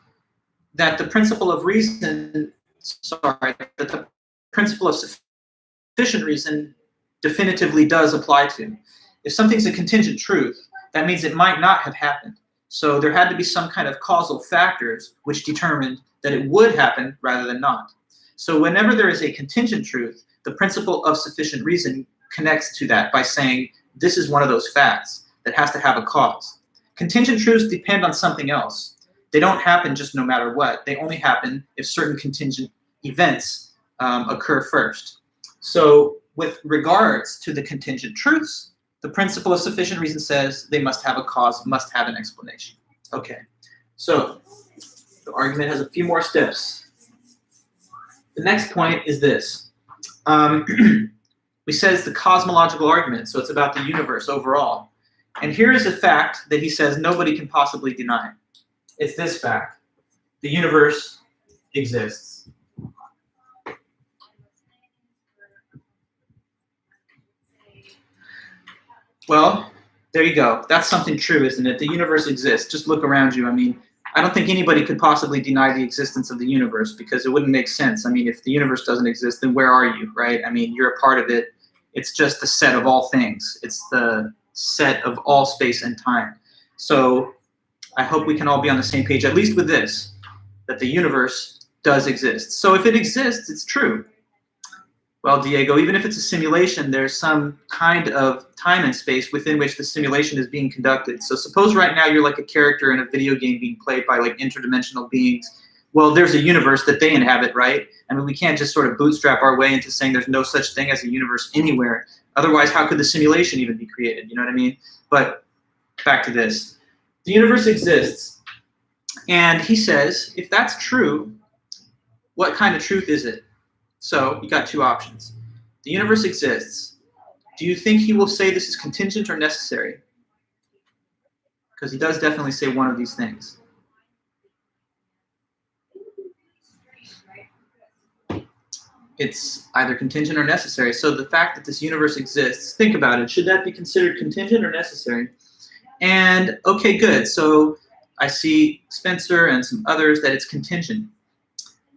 that the principle of reason, that the principle of sufficient reason definitively does apply to. If something's a contingent truth, that means it might not have happened. So there had to be some kind of causal factors which determined that it would happen rather than not. So whenever there is a contingent truth, the principle of sufficient reason connects to that by saying this is one of those facts that has to have a cause. Contingent truths depend on something else. They don't happen just no matter what. They only happen if certain contingent events occur first. So with regards to the contingent truths, the principle of sufficient reason says they must have a cause, must have an explanation. Okay, so the argument has a few more steps. The next point is this. We says the cosmological argument, so it's about the universe overall. And here is a fact that he says nobody can possibly deny. It's this fact. The universe exists. Well, there you go. That's something true, isn't it? The universe exists. Just look around you. I mean, I don't think anybody could possibly deny the existence of the universe because it wouldn't make sense. I mean, if the universe doesn't exist, then where are you, right? I mean, you're a part of it. It's just the set of all things. It's the set of all space and time. So I hope we can all be on the same page, at least with this, that the universe does exist. So if it exists, it's true. Well, Diego, even if it's a simulation, there's some kind of time and space within which the simulation is being conducted. So suppose right now you're like a character in a video game being played by like interdimensional beings. Well, there's a universe that they inhabit, right? I mean, we can't just sort of bootstrap our way into saying there's no such thing as a universe anywhere. Otherwise, how could the simulation even be created? You know what I mean? But back to this. The universe exists. And he says, if that's true, what kind of truth is it? So you got two options. The universe exists. Do you think he will say this is contingent or necessary? Because he does definitely say one of these things. It's either contingent or necessary. So the fact that this universe exists, think about it. Should that be considered contingent or necessary? And okay, good. So I see Spencer and some others that it's contingent.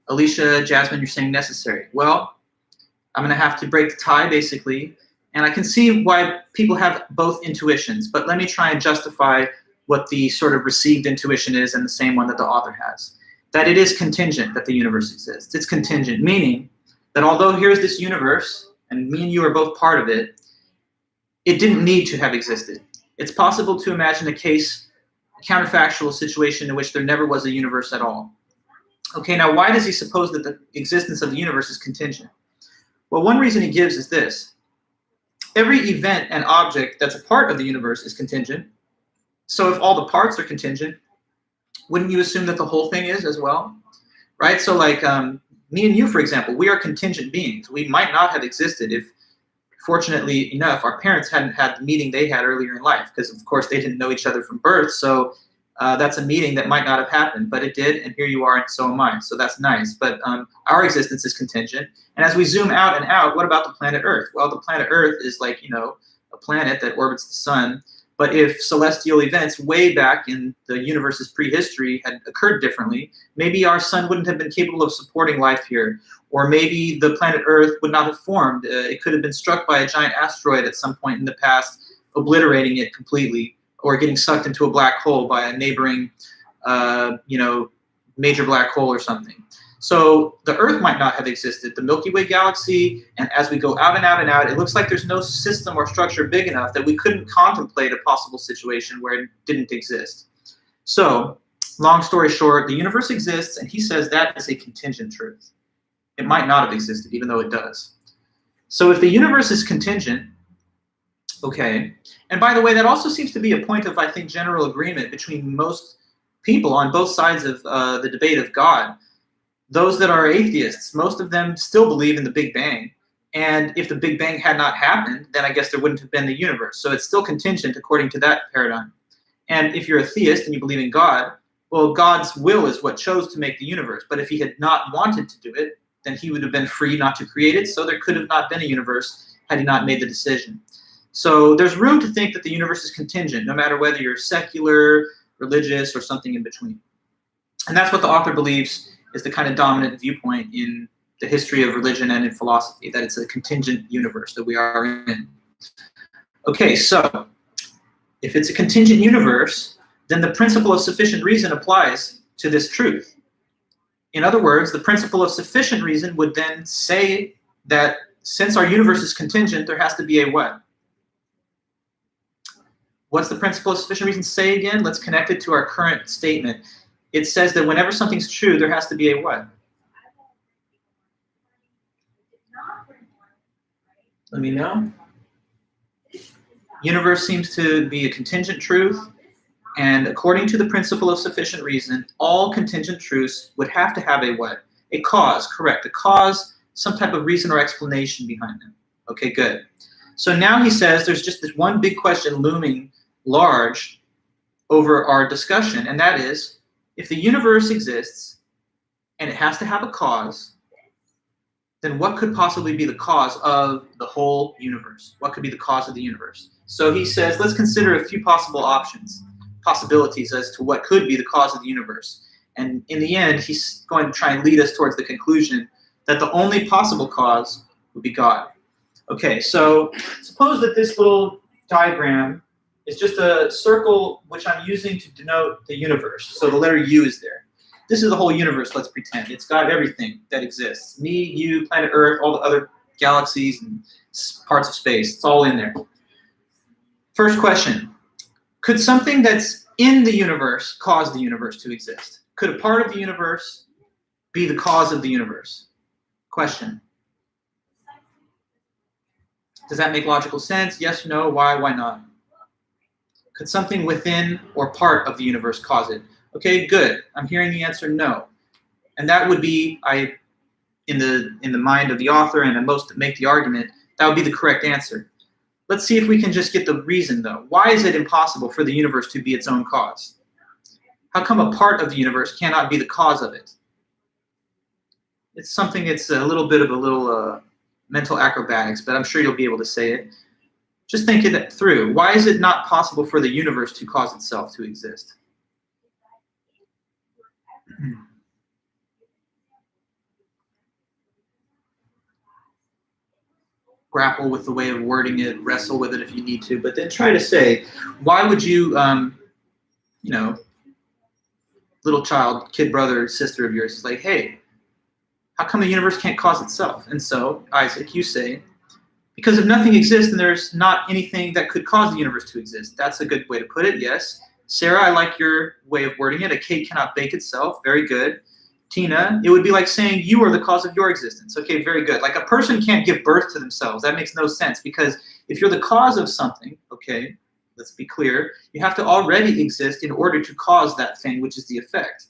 Alicia, Jasmine, you're saying necessary. Well, I'm going to have to break the tie, basically. And I can see why people have both intuitions. But let me try and justify what the sort of received intuition is and the same one that the author has. That it is contingent that the universe exists. It's contingent, meaning that although here's this universe, and me and you are both part of it, it didn't need to have existed. It's possible to imagine a case, a counterfactual situation in which there never was a universe at all. Okay, now why does he suppose that the existence of the universe is contingent? Well, one reason he gives is this. Every event and object that's a part of the universe is contingent. So if all the parts are contingent, wouldn't you assume that the whole thing is as well? Right? So like me and you, for example, we are contingent beings. We might not have existed if, fortunately enough, our parents hadn't had the meeting they had earlier in life, because of course they didn't know each other from birth. So that's a meeting that might not have happened, but it did, and here you are, and so am I. So that's nice. But our existence is contingent. And as we zoom out and out, what about the planet Earth? Well, the planet Earth is like, you know, a planet that orbits the sun. But if celestial events way back in the universe's prehistory had occurred differently, maybe our sun wouldn't have been capable of supporting life here. Or maybe the planet Earth would not have formed. It could have been struck by a giant asteroid at some point in the past, obliterating it completely, or getting sucked into a black hole by a neighboring, major black hole or something. So the Earth might not have existed, the Milky Way galaxy, and as we go out and out and out, it looks like there's no system or structure big enough that we couldn't contemplate a possible situation where it didn't exist. So, long story short, the universe exists, and he says that is a contingent truth. It might not have existed, even though it does. So if the universe is contingent, okay, and by the way, that also seems to be a point of, I think, general agreement between most people on both sides of the debate of God. Those that are atheists, most of them still believe in the Big Bang. And if the Big Bang had not happened, then I guess there wouldn't have been the universe. So it's still contingent according to that paradigm. And if you're a theist and you believe in God, well, God's will is what chose to make the universe. But if he had not wanted to do it, then he would have been free not to create it. So there could have not been a universe had he not made the decision. So there's room to think that the universe is contingent, no matter whether you're secular, religious, or something in between. And that's what the author believes is the kind of dominant viewpoint in the history of religion and in philosophy, that it's a contingent universe that we are in. Okay, so if it's a contingent universe, then the principle of sufficient reason applies to this truth. In other words, the principle of sufficient reason would then say that since our universe is contingent, there has to be a what? What's the principle of sufficient reason say again? Let's connect it to our current statement. It says that whenever something's true, there has to be a what? Let me know. Universe seems to be a contingent truth, and according to the principle of sufficient reason, all contingent truths would have to have a what? A cause, correct. A cause, some type of reason or explanation behind them. Okay, good. So now he says there's just this one big question looming large over our discussion, and that is, if the universe exists and it has to have a cause, then what could possibly be the cause of the whole universe? What could be the cause of the universe? So he says, let's consider a few possibilities as to what could be the cause of the universe. And in the end, he's going to try and lead us towards the conclusion that the only possible cause would be God. Okay, so suppose that this little diagram is just a circle which I'm using to denote the universe. So the letter U is there. This is the whole universe, let's pretend. It's got everything that exists. Me, you, planet Earth, all the other galaxies and parts of space. It's all in there. First question. Could something that's in the universe cause the universe to exist? Could a part of the universe be the cause of the universe? Question. Does that make logical sense? Yes, no, why not? Could something within or part of the universe cause it? Okay, good. I'm hearing the answer no. And that would be, in the mind of the author and most that make the argument, that would be the correct answer. Let's see if we can just get the reason though. Why is it impossible for the universe to be its own cause? How come a part of the universe cannot be the cause of it? It's something, it's a little bit of mental acrobatics, but I'm sure you'll be able to say it. Just think it through. Why is it not possible for the universe to cause itself to exist? Grapple with the way of wording it, wrestle with it if you need to, but then try to say, why would you, little child, kid, brother, sister of yours is like, hey, how come the universe can't cause itself? And so, Isaac, you say, because if nothing exists, then there's not anything that could cause the universe to exist. That's a good way to put it, yes. Sarah, I like your way of wording it. A cake cannot bake itself. Very good. Tina, it would be like saying you are the cause of your existence. Okay, very good. Like a person can't give birth to themselves. That makes no sense because if you're the cause of something, okay, let's be clear, you have to already exist in order to cause that thing, which is the effect.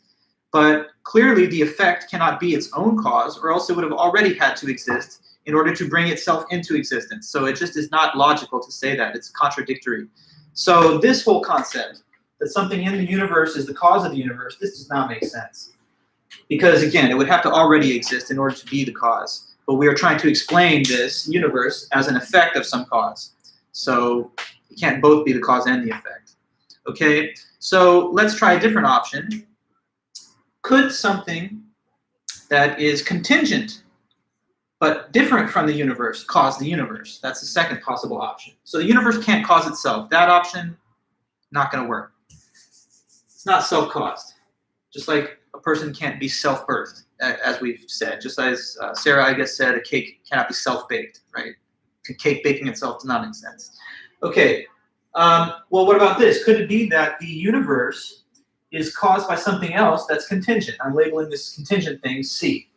But clearly the effect cannot be its own cause, or else it would have already had to exist in order to bring itself into existence. So it just is not logical to say that. It's contradictory. So this whole concept that something in the universe is the cause of the universe, this does not make sense. Because again, it would have to already exist in order to be the cause. But we are trying to explain this universe as an effect of some cause. So it can't both be the cause and the effect. Okay, so let's try a different option. Could something that is contingent but different from the universe cause the universe? That's the second possible option. So the universe can't cause itself. That option, not going to work. It's not self-caused. Just like a person can't be self-birthed, as we've said. Just as Sarah, I guess, said, a cake cannot be self-baked, right? A cake baking itself does not make sense. Okay, well, what about this? Could it be that the universe is caused by something else that's contingent? I'm labeling this contingent thing C.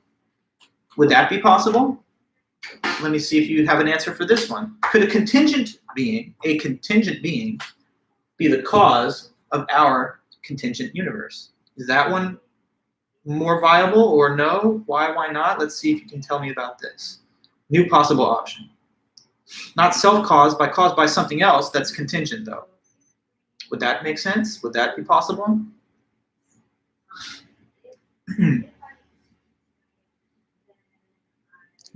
Would that be possible? Let me see if you have an answer for this one. Could a contingent being, be the cause of our contingent universe? Is that one more viable or no? Why not? Let's see if you can tell me about this. New possible option. Not self-caused, but caused by something else that's contingent though. Would that make sense? Would that be possible?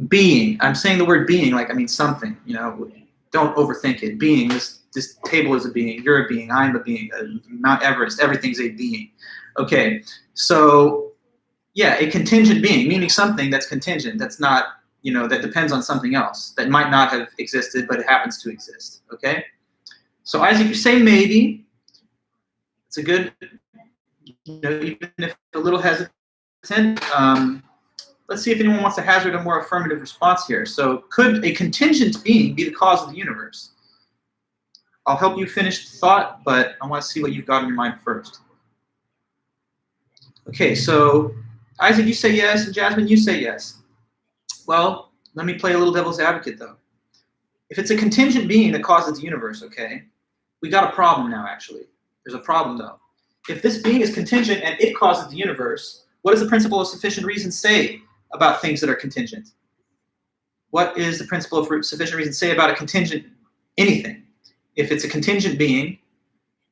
Being. I'm saying the word being like I mean something. Don't overthink it. Being. This table is a being. You're a being. I'm a being. Mount Everest. Everything's a being. Okay, so yeah, a contingent being, meaning something that's contingent, that's not, that depends on something else, that might not have existed, but it happens to exist, okay? So Isaac, you say maybe. It's a good, even if a little hesitant, let's see if anyone wants to hazard a more affirmative response here. So could a contingent being be the cause of the universe? I'll help you finish the thought, but I want to see what you've got in your mind first. Okay, so Isaac, you say yes, and Jasmine, you say yes. Well, let me play a little devil's advocate, though. If it's a contingent being that causes the universe, okay, we got a problem now, actually. There's a problem, though. If this being is contingent and it causes the universe, what does the principle of sufficient reason say about things that are contingent? What is the principle of sufficient reason say about a contingent anything? If it's a contingent being,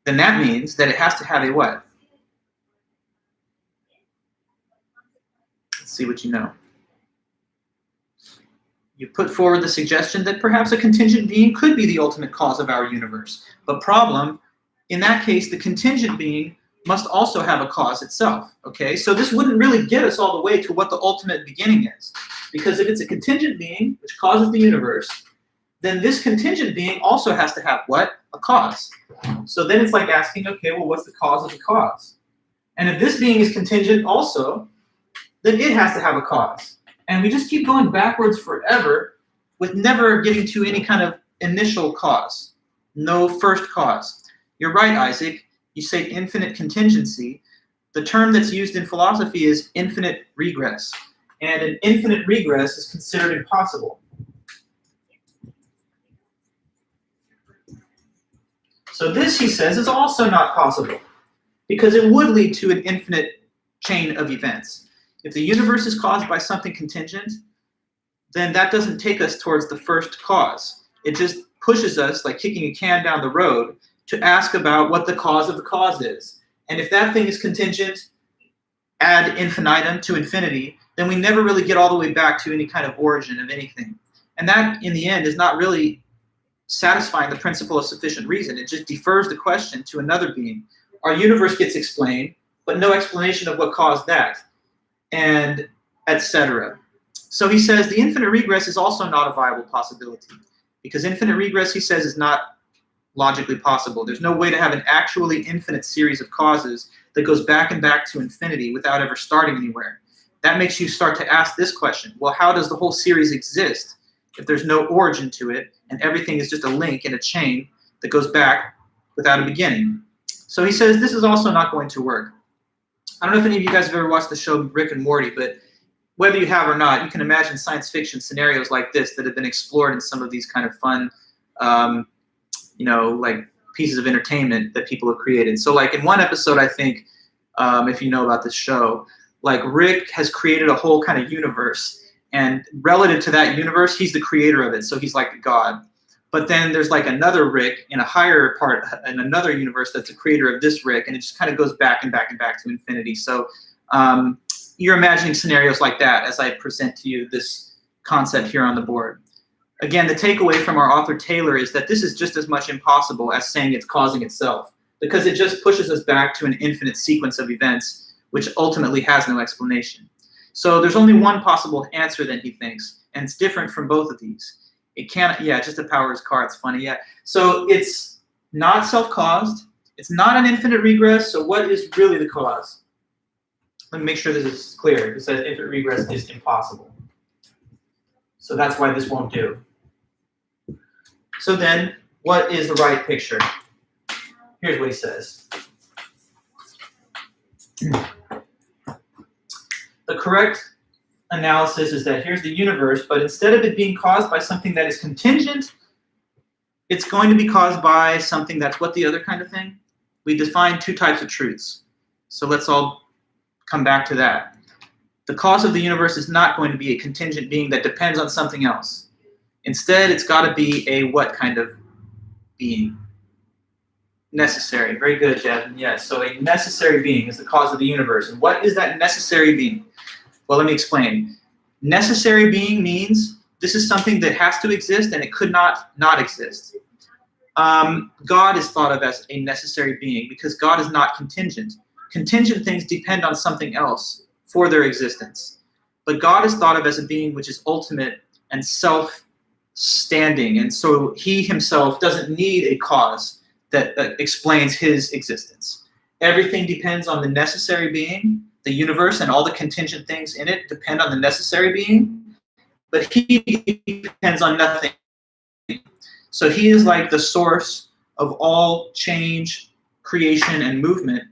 then that means that it has to have a what? Let's see what you know. You put forward the suggestion that perhaps a contingent being could be the ultimate cause of our universe. But problem, in that case, the contingent being must also have a cause itself, okay? So this wouldn't really get us all the way to what the ultimate beginning is. Because if it's a contingent being, which causes the universe, then this contingent being also has to have what? A cause. So then it's like asking, okay, well, what's the cause of the cause? And if this being is contingent also, then it has to have a cause. And we just keep going backwards forever with never getting to any kind of initial cause. No first cause. You're right, Isaac. You say infinite contingency. The term that's used in philosophy is infinite regress. And an infinite regress is considered impossible. So this, he says, is also not possible because it would lead to an infinite chain of events. If the universe is caused by something contingent, then that doesn't take us towards the first cause. It just pushes us, like kicking a can down the road, to ask about what the cause of the cause is. And if that thing is contingent ad infinitum to infinity, then we never really get all the way back to any kind of origin of anything. And that, in the end, is not really satisfying the principle of sufficient reason. It just defers the question to another being. Our universe gets explained, but no explanation of what caused that, and etc. So he says the infinite regress is also not a viable possibility, because infinite regress, he says, is not logically possible. There's no way to have an actually infinite series of causes that goes back and back to infinity without ever starting anywhere. That makes you start to ask this question. Well, how does the whole series exist if there's no origin to it and everything is just a link in a chain that goes back without a beginning? So he says this is also not going to work. I don't know if any of you guys have ever watched the show Rick and Morty, but whether you have or not, you can imagine science fiction scenarios like this that have been explored in some of these kind of fun like pieces of entertainment that people have created. So like in one episode, I think, if you know about this show, like Rick has created a whole kind of universe, and relative to that universe, he's the creator of it. So he's like the god. But then there's like another Rick in a higher part, in another universe that's the creator of this Rick, and it just kind of goes back and back and back to infinity. So you're imagining scenarios like that as I present to you this concept here on the board. Again, the takeaway from our author Taylor is that this is just as much impossible as saying it's causing itself, because it just pushes us back to an infinite sequence of events, which ultimately has no explanation. So there's only one possible answer then, he thinks, and it's different from both of these. It can't, just a power his car, it's funny, yeah. So it's not self-caused, it's not an infinite regress, so what is really the cause? Let me make sure this is clear. It says infinite regress is impossible. So that's why this won't do. So then, what is the right picture? Here's what he says. The correct analysis is that here's the universe, but instead of it being caused by something that is contingent, it's going to be caused by something that's what the other kind of thing? We define two types of truths. So let's all come back to that. The cause of the universe is not going to be a contingent being that depends on something else. Instead, it's got to be a what kind of being? Necessary. Very good, Jasmine. Yes, so a necessary being is the cause of the universe. And what is that necessary being? Well, let me explain. Necessary being means this is something that has to exist and it could not exist. God is thought of as a necessary being because God is not contingent. contingent things depend on something else for their existence. But God is thought of as a being which is ultimate and self-standing, and so he himself doesn't need a cause that explains his existence. Everything depends on the necessary being. The universe and all the contingent things in it depend on the necessary being, but he depends on nothing. So he is like the source of all change, creation, and movement,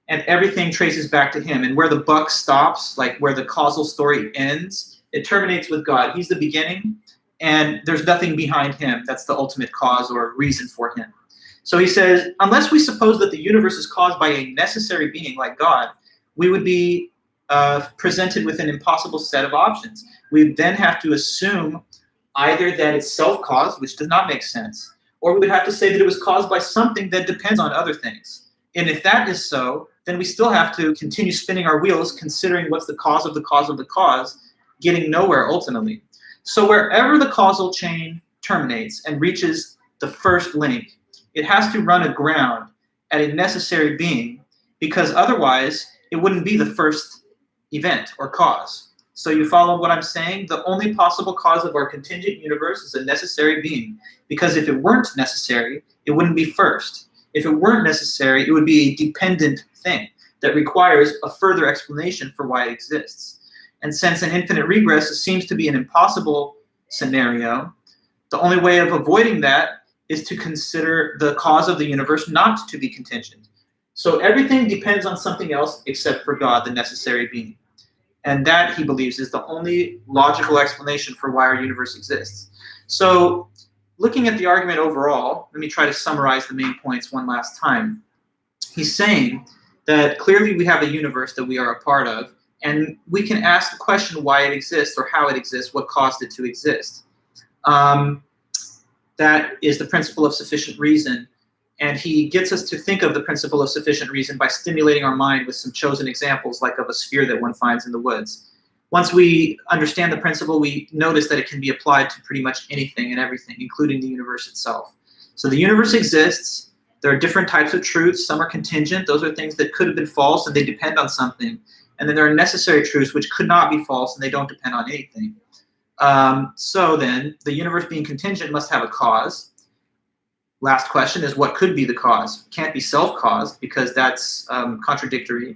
and everything traces back to him. And where the buck stops, like where the causal story ends, it terminates with God. He's the beginning, and there's nothing behind him that's the ultimate cause or reason for him. So he says, unless we suppose that the universe is caused by a necessary being like God, we would be presented with an impossible set of options. We would then have to assume either that it's self-caused, which does not make sense, or we would have to say that it was caused by something that depends on other things. And if that is so, then we still have to continue spinning our wheels, considering what's the cause of the cause of the cause, getting nowhere ultimately. So wherever the causal chain terminates and reaches the first link, it has to run aground at a necessary being, because otherwise it wouldn't be the first event or cause. So you follow what I'm saying? The only possible cause of our contingent universe is a necessary being, because if it weren't necessary, it wouldn't be first. If it weren't necessary, it would be a dependent thing that requires a further explanation for why it exists. And since an infinite regress seems to be an impossible scenario, the only way of avoiding that is to consider the cause of the universe not to be contingent. So everything depends on something else except for God, the necessary being. And that, he believes, is the only logical explanation for why our universe exists. So looking at the argument overall, let me try to summarize the main points one last time. He's saying that clearly we have a universe that we are a part of, and we can ask the question why it exists or how it exists, what caused it to exist. That is the principle of sufficient reason. And he gets us to think of the principle of sufficient reason by stimulating our mind with some chosen examples, like of a sphere that one finds in the woods. Once we understand the principle, we notice that it can be applied to pretty much anything and everything, including the universe itself. So the universe exists. There are different types of truths. Some are contingent. Those are things that could have been false and they depend on something. And then there are necessary truths which could not be false and they don't depend on anything. So then, the universe being contingent must have a cause. Last question is, what could be the cause? It can't be self-caused, because that's contradictory.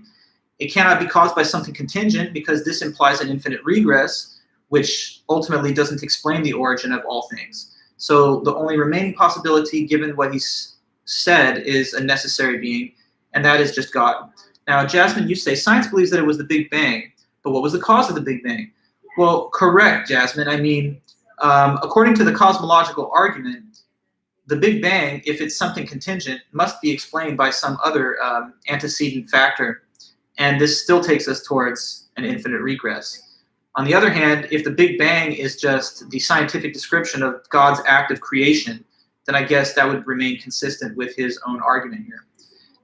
It cannot be caused by something contingent, because this implies an infinite regress, which ultimately doesn't explain the origin of all things. So the only remaining possibility, given what he's said, is a necessary being, and that is just God. Now, Jasmine, you say science believes that it was the Big Bang, but what was the cause of the Big Bang? Well, correct, Jasmine. I mean, according to the cosmological argument, the Big Bang, if it's something contingent, must be explained by some other antecedent factor, and this still takes us towards an infinite regress. On the other hand, if the Big Bang is just the scientific description of God's act of creation, then I guess that would remain consistent with his own argument here.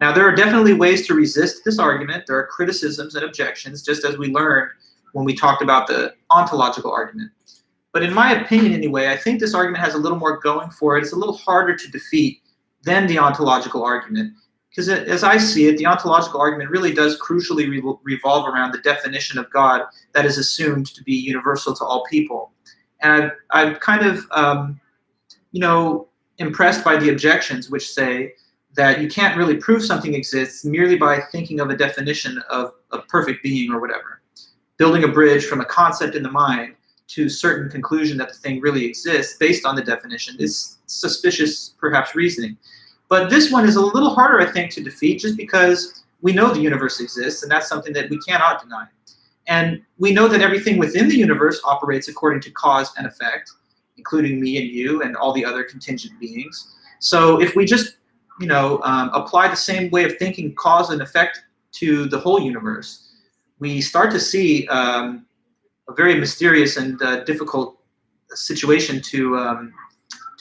Now, there are definitely ways to resist this argument. There are criticisms and objections, just as we learned when we talked about the ontological argument. But in my opinion, anyway, I think this argument has a little more going for it. It's a little harder to defeat than the ontological argument, because as I see it, the ontological argument really does crucially revolve around the definition of God that is assumed to be universal to all people. And I'm kind of, impressed by the objections which say that you can't really prove something exists merely by thinking of a definition of a perfect being or whatever. Building a bridge from a concept in the mind to certain conclusion that the thing really exists based on the definition is suspicious, perhaps, reasoning. But this one is a little harder, I think, to defeat, just because we know the universe exists, and that's something that we cannot deny. And we know that everything within the universe operates according to cause and effect, including me and you and all the other contingent beings. So if we just, apply the same way of thinking cause and effect to the whole universe, we start to see a very mysterious and difficult situation to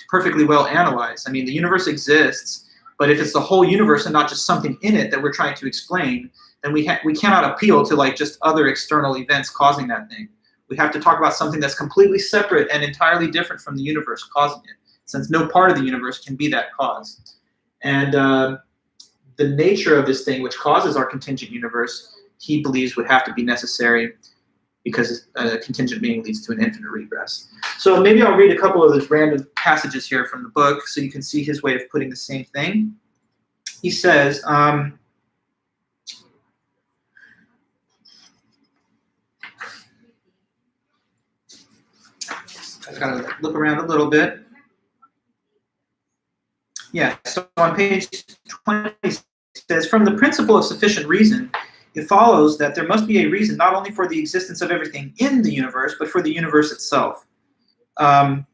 perfectly well analyze. I mean, the universe exists, but if it's the whole universe and not just something in it that we're trying to explain, then we cannot appeal to like just other external events causing that thing. We have to talk about something that's completely separate and entirely different from the universe causing it, since no part of the universe can be that cause. And the nature of this thing which causes our contingent universe, he believes would have to be necessary because a contingent being leads to an infinite regress. So maybe I'll read a couple of those random passages here from the book so you can see his way of putting the same thing. He says, I've got to look around a little bit. Yeah, so on page 20, it says, from the principle of sufficient reason, it follows that there must be a reason not only for the existence of everything in the universe, but for the universe itself. Well,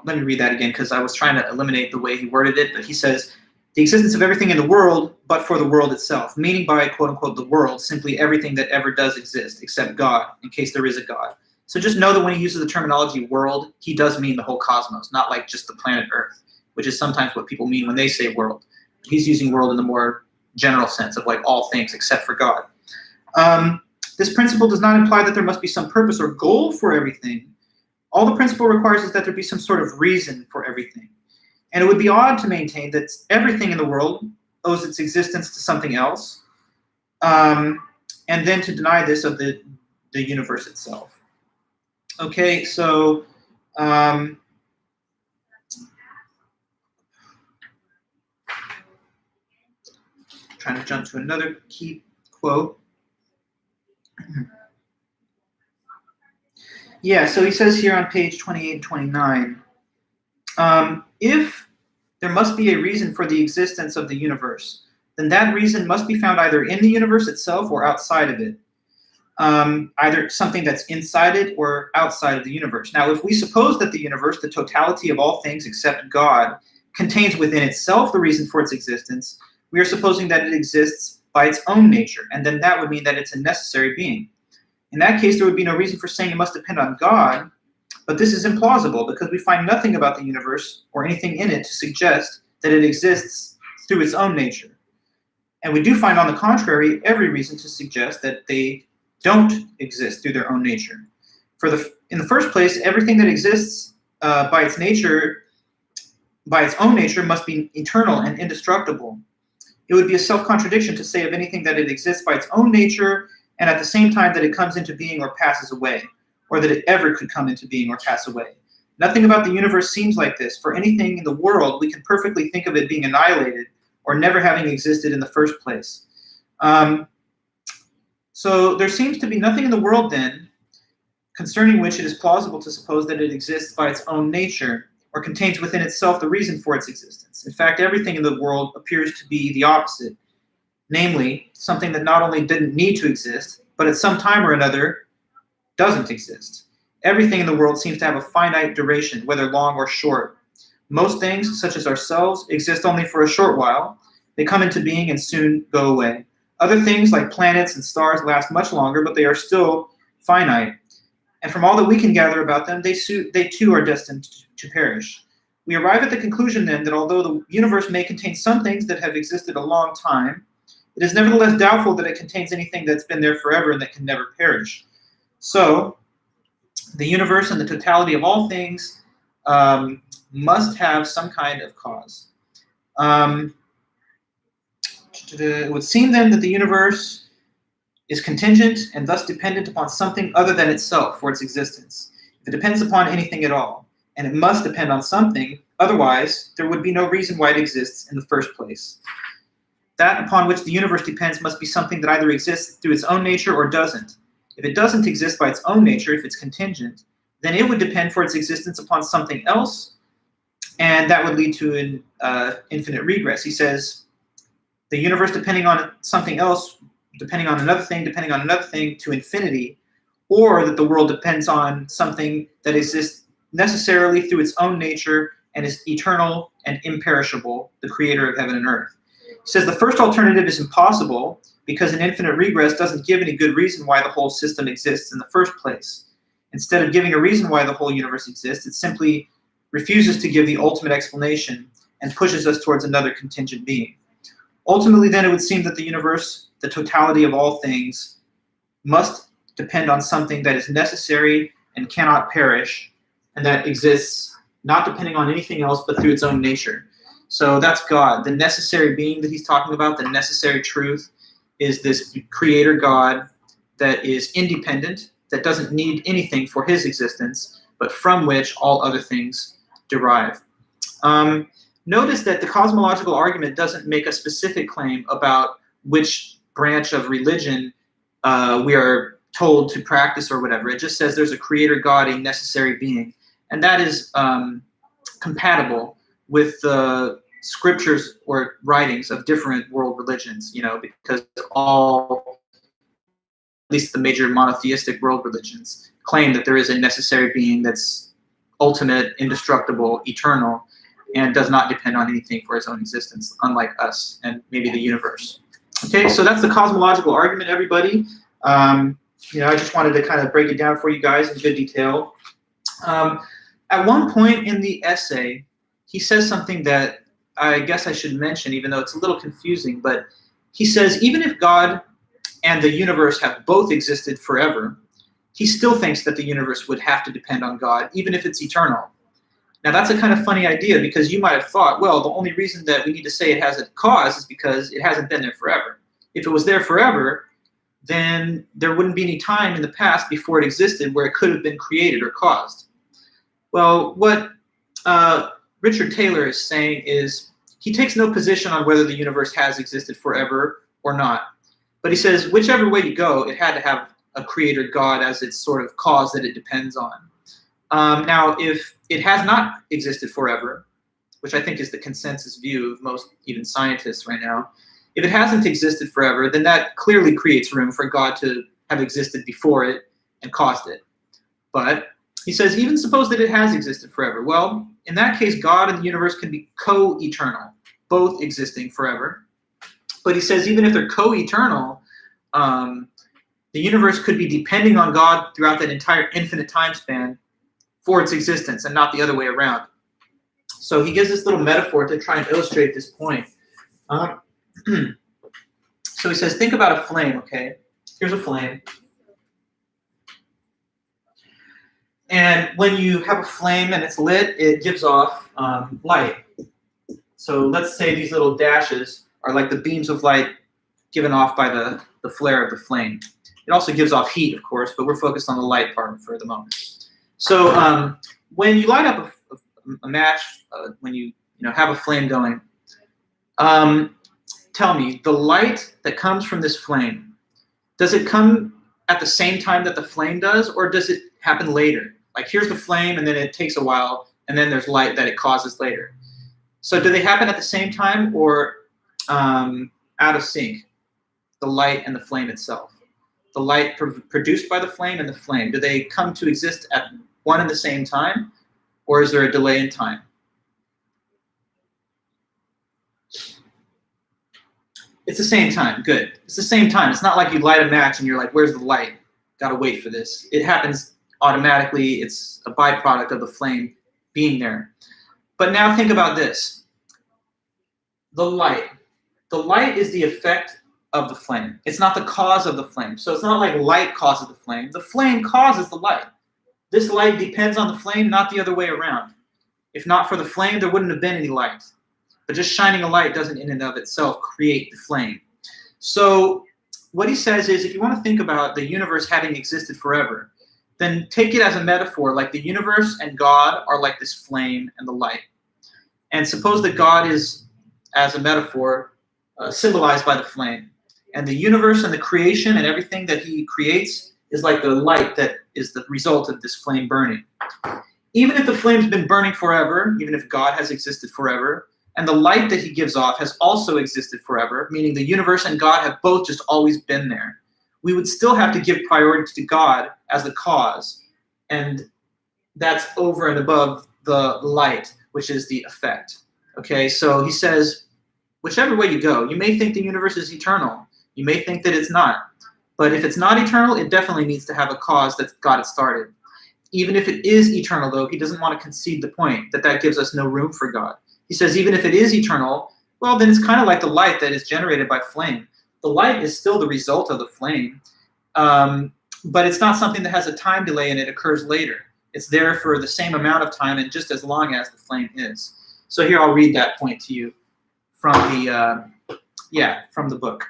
let me read that again because I was trying to eliminate the way he worded it, but he says, the existence of everything in the world, but for the world itself, meaning by, quote unquote, the world, simply everything that ever does exist, except God, in case there is a God. So just know that when he uses the terminology world, he does mean the whole cosmos, not like just the planet Earth, which is sometimes what people mean when they say world. He's using world in the more general sense of like all things except for God. This principle does not imply that there must be some purpose or goal for everything. All the principle requires is that there be some sort of reason for everything. And it would be odd to maintain that everything in the world owes its existence to something else, and then to deny this of the universe itself. Okay, so trying to jump to another key quote. Yeah, so he says here on page 28 and 29, if there must be a reason for the existence of the universe, then that reason must be found either in the universe itself or outside of it. Either something that's inside it or outside of the universe. Now, if we suppose that the universe, the totality of all things except God, contains within itself the reason for its existence, we are supposing that it exists by its own nature, and then that would mean that it's a necessary being. In that case, there would be no reason for saying it must depend on God, but this is implausible because we find nothing about the universe or anything in it to suggest that it exists through its own nature. And we do find, on the contrary, every reason to suggest that they don't exist through their own nature. In the first place, everything that exists by its own nature, must be eternal and indestructible. It would be a self-contradiction to say of anything that it exists by its own nature and at the same time that it comes into being or passes away, or that it ever could come into being or pass away. Nothing about the universe seems like this. For anything in the world, we can perfectly think of it being annihilated or never having existed in the first place. So there seems to be nothing in the world then concerning which it is plausible to suppose that it exists by its own nature or contains within itself the reason for its existence. In fact, everything in the world appears to be the opposite, namely, something that not only didn't need to exist, but at some time or another doesn't exist. Everything in the world seems to have a finite duration, whether long or short. Most things, such as ourselves, exist only for a short while. They come into being and soon go away. Other things, like planets and stars, last much longer, but they are still finite. And from all that we can gather about them, they too are destined to perish. We arrive at the conclusion then that although the universe may contain some things that have existed a long time, it is nevertheless doubtful that it contains anything that's been there forever and that can never perish. So, the universe and the totality of all things must have some kind of cause. It would seem then that the universe is contingent and thus dependent upon something other than itself for its existence. If it depends upon anything at all, and it must depend on something, otherwise there would be no reason why it exists in the first place. That upon which the universe depends must be something that either exists through its own nature or doesn't. If it doesn't exist by its own nature, if it's contingent, then it would depend for its existence upon something else, and that would lead to an infinite regress. He says, the universe depending on something else, depending on another thing to infinity, or that the world depends on something that exists necessarily through its own nature and is eternal and imperishable, the creator of heaven and earth. He says the first alternative is impossible because an infinite regress doesn't give any good reason why the whole system exists in the first place. Instead of giving a reason why the whole universe exists, it simply refuses to give the ultimate explanation and pushes us towards another contingent being. Ultimately, then, it would seem that the universe, the totality of all things, must depend on something that is necessary and cannot perish, and that exists not depending on anything else but through its own nature. So that's God. The necessary being that he's talking about, the necessary truth, is this creator God that is independent, that doesn't need anything for his existence, but from which all other things derive. Notice that the cosmological argument doesn't make a specific claim about which branch of religion we are told to practice or whatever. It just says there's a creator God, a necessary being. And that is compatible with the scriptures or writings of different world religions, because all, at least the major monotheistic world religions, claim that there is a necessary being that's ultimate, indestructible, eternal, and does not depend on anything for its own existence, unlike us and maybe the universe. Okay, so that's the cosmological argument, everybody. I just wanted to kind of break it down for you guys in good detail. At one point in the essay, he says something that I guess I should mention, even though it's a little confusing, but he says, even if God and the universe have both existed forever, he still thinks that the universe would have to depend on God, even if it's eternal. Now, that's a kind of funny idea, because you might have thought, well, the only reason that we need to say it has a cause is because it hasn't been there forever. If it was there forever, then there wouldn't be any time in the past before it existed where it could have been created or caused. Well, what Richard Taylor is saying is he takes no position on whether the universe has existed forever or not. But he says whichever way you go, it had to have a creator God as its sort of cause that it depends on. Now, if it has not existed forever, which I think is the consensus view of most even scientists right now, if it hasn't existed forever, then that clearly creates room for God to have existed before it and caused it. But he says, even suppose that it has existed forever. Well, in that case, God and the universe can be co-eternal, both existing forever. But he says, even if they're co-eternal, the universe could be depending on God throughout that entire infinite time span for its existence, and not the other way around. So he gives this little metaphor to try and illustrate this point. So he says, think about a flame, okay? Here's a flame. And when you have a flame and it's lit, it gives off light. So let's say these little dashes are like the beams of light given off by the flare of the flame. It also gives off heat, of course, but we're focused on the light part for the moment. So when you light up a match, when you have a flame going, tell me, the light that comes from this flame, does it come at the same time that the flame does, or does it happen later? Like, here's the flame, and then it takes a while, and then there's light that it causes later. So do they happen at the same time, or out of sync, the light and the flame itself? The light produced by the flame and the flame, do they come to exist at one and the same time, or is there a delay in time? It's the same time. Good. It's the same time. It's not like you light a match and you're like, where's the light? Got to wait for this. It happens automatically. It's a byproduct of the flame being there. But now think about this. The light. The light is the effect of the flame. It's not the cause of the flame. So it's not like light causes the flame. The flame causes the light. This light depends on the flame, not the other way around. If not for the flame, there wouldn't have been any light. But just shining a light doesn't in and of itself create the flame. So what he says is, if you want to think about the universe having existed forever, then take it as a metaphor, like the universe and God are like this flame and the light. And suppose that God is, as a metaphor, symbolized by the flame. And the universe and the creation and everything that he creates is like the light that is the result of this flame burning. Even if the flame's been burning forever, even if God has existed forever, and the light that he gives off has also existed forever, meaning the universe and God have both just always been there, we would still have to give priority to God as the cause. And that's over and above the light, which is the effect. Okay, so he says, whichever way you go, you may think the universe is eternal. You may think that it's not. But if it's not eternal, it definitely needs to have a cause that got it started. Even if it is eternal, though, he doesn't want to concede the point that that gives us no room for God. He says even if it is eternal, well, then it's kind of like the light that is generated by flame. The light is still the result of the flame, but it's not something that has a time delay and it occurs later. It's there for the same amount of time and just as long as the flame is. So here I'll read that point to you from the book.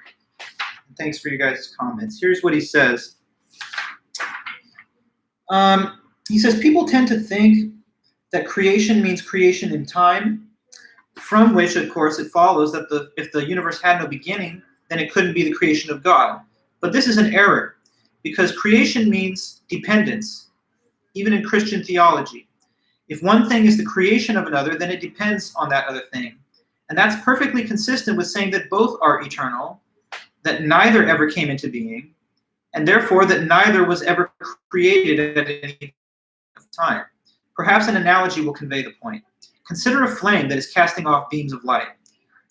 Thanks for you guys' comments. Here's what he says. He says, people tend to think that creation means creation in time, from which, of course, it follows that if the universe had no beginning, then it couldn't be the creation of God. But this is an error, because creation means dependence, even in Christian theology. If one thing is the creation of another, then it depends on that other thing. And that's perfectly consistent with saying that both are eternal, that neither ever came into being, and therefore that neither was ever created at any time. Perhaps an analogy will convey the point. Consider a flame that is casting off beams of light.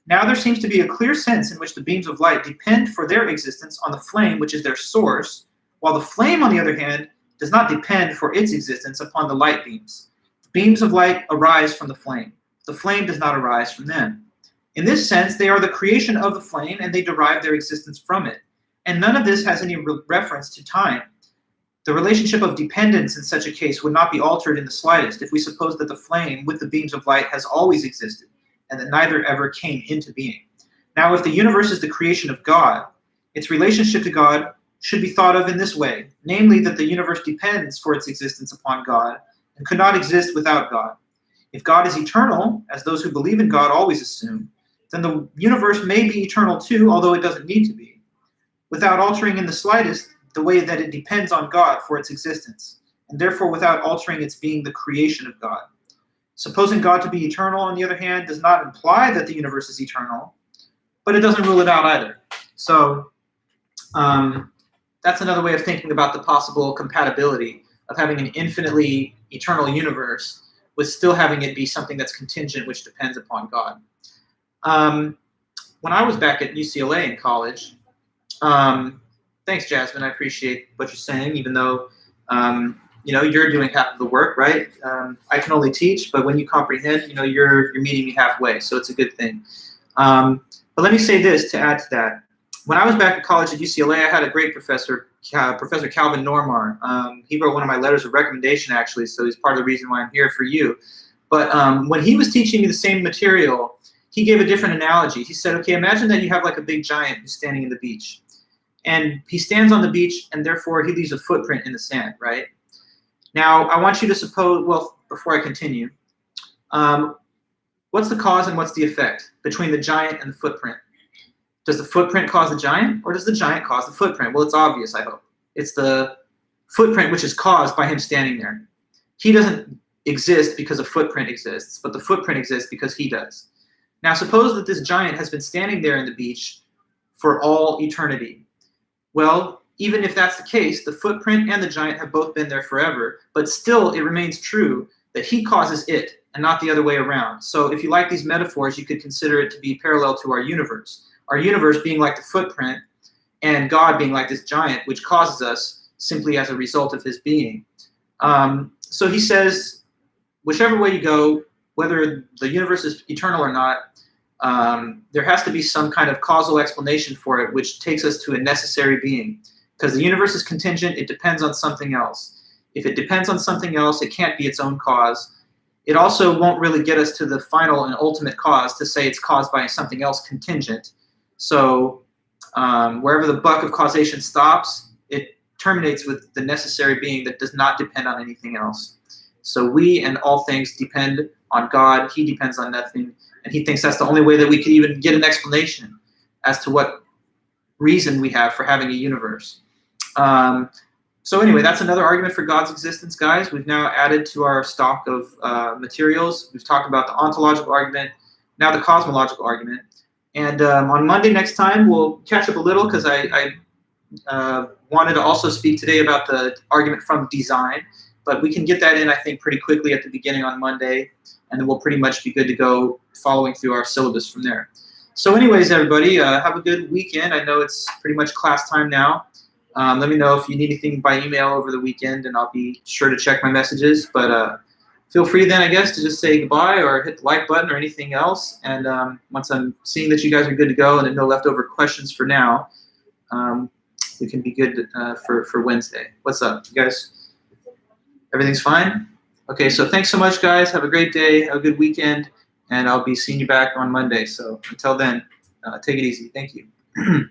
Now there seems to be a clear sense in which the beams of light depend for their existence on the flame, which is their source, while the flame, on the other hand, does not depend for its existence upon the light beams. The beams of light arise from the flame. The flame does not arise from them. In this sense, they are the creation of the flame, and they derive their existence from it. And none of this has any reference to time. The relationship of dependence in such a case would not be altered in the slightest if we suppose that the flame with the beams of light has always existed, and that neither ever came into being. Now, if the universe is the creation of God, its relationship to God should be thought of in this way, namely that the universe depends for its existence upon God, and could not exist without God. If God is eternal, as those who believe in God always assume, then the universe may be eternal too, although it doesn't need to be, without altering in the slightest the way that it depends on God for its existence, and therefore without altering its being the creation of God. Supposing God to be eternal, on the other hand, does not imply that the universe is eternal, but it doesn't rule it out either. So that's another way of thinking about the possible compatibility of having an infinitely eternal universe with still having it be something that's contingent, which depends upon God. When I was back at UCLA in college, thanks, Jasmine. I appreciate what you're saying, even though you're doing half of the work, right? I can only teach, but when you comprehend, you're meeting me halfway, so it's a good thing. But let me say this to add to that. When I was back at college at UCLA, I had a great professor, Professor Calvin Normar. He wrote one of my letters of recommendation, actually, so he's part of the reason why I'm here for you. But when he was teaching me the same material, he gave a different analogy. He said, okay, imagine that you have like a big giant who's standing in the beach. And he stands on the beach, and therefore he leaves a footprint in the sand, right? Now, I want you to suppose, well, before I continue, what's the cause and what's the effect between the giant and the footprint? Does the footprint cause the giant, or does the giant cause the footprint? Well, it's obvious, I hope. It's the footprint which is caused by him standing there. He doesn't exist because a footprint exists, but the footprint exists because he does. Now, suppose that this giant has been standing there in the beach for all eternity. Well, even if that's the case, the footprint and the giant have both been there forever, but still it remains true that he causes it and not the other way around. So if you like these metaphors, you could consider it to be parallel to our universe. Our universe being like the footprint and God being like this giant, which causes us simply as a result of his being. So he says, whichever way you go, whether the universe is eternal or not, there has to be some kind of causal explanation for it, which takes us to a necessary being. Because the universe is contingent, it depends on something else. If it depends on something else, it can't be its own cause. It also won't really get us to the final and ultimate cause to say it's caused by something else contingent. So wherever the buck of causation stops, it terminates with the necessary being that does not depend on anything else. So we and all things depend on God. He depends on nothing. And he thinks that's the only way that we can even get an explanation as to what reason we have for having a universe. So anyway, that's another argument for God's existence, guys. We've now added to our stock of materials. We've talked about the ontological argument, now the cosmological argument. And on Monday next time, we'll catch up a little because I wanted to also speak today about the argument from design. But we can get that in, I think, pretty quickly at the beginning on Monday. And then we'll pretty much be good to go following through our syllabus from there. So anyways, everybody, have a good weekend. I know it's pretty much class time now. Let me know if you need anything by email over the weekend, and I'll be sure to check my messages. But feel free then, I guess, to just say goodbye or hit the like button or anything else. And once I'm seeing that you guys are good to go and there are no leftover questions for now, we can be good for Wednesday. What's up, you guys? Everything's fine? Okay, so thanks so much, guys. Have a great day. Have a good weekend. and I'll be seeing you back on Monday. So until then, take it easy. Thank you.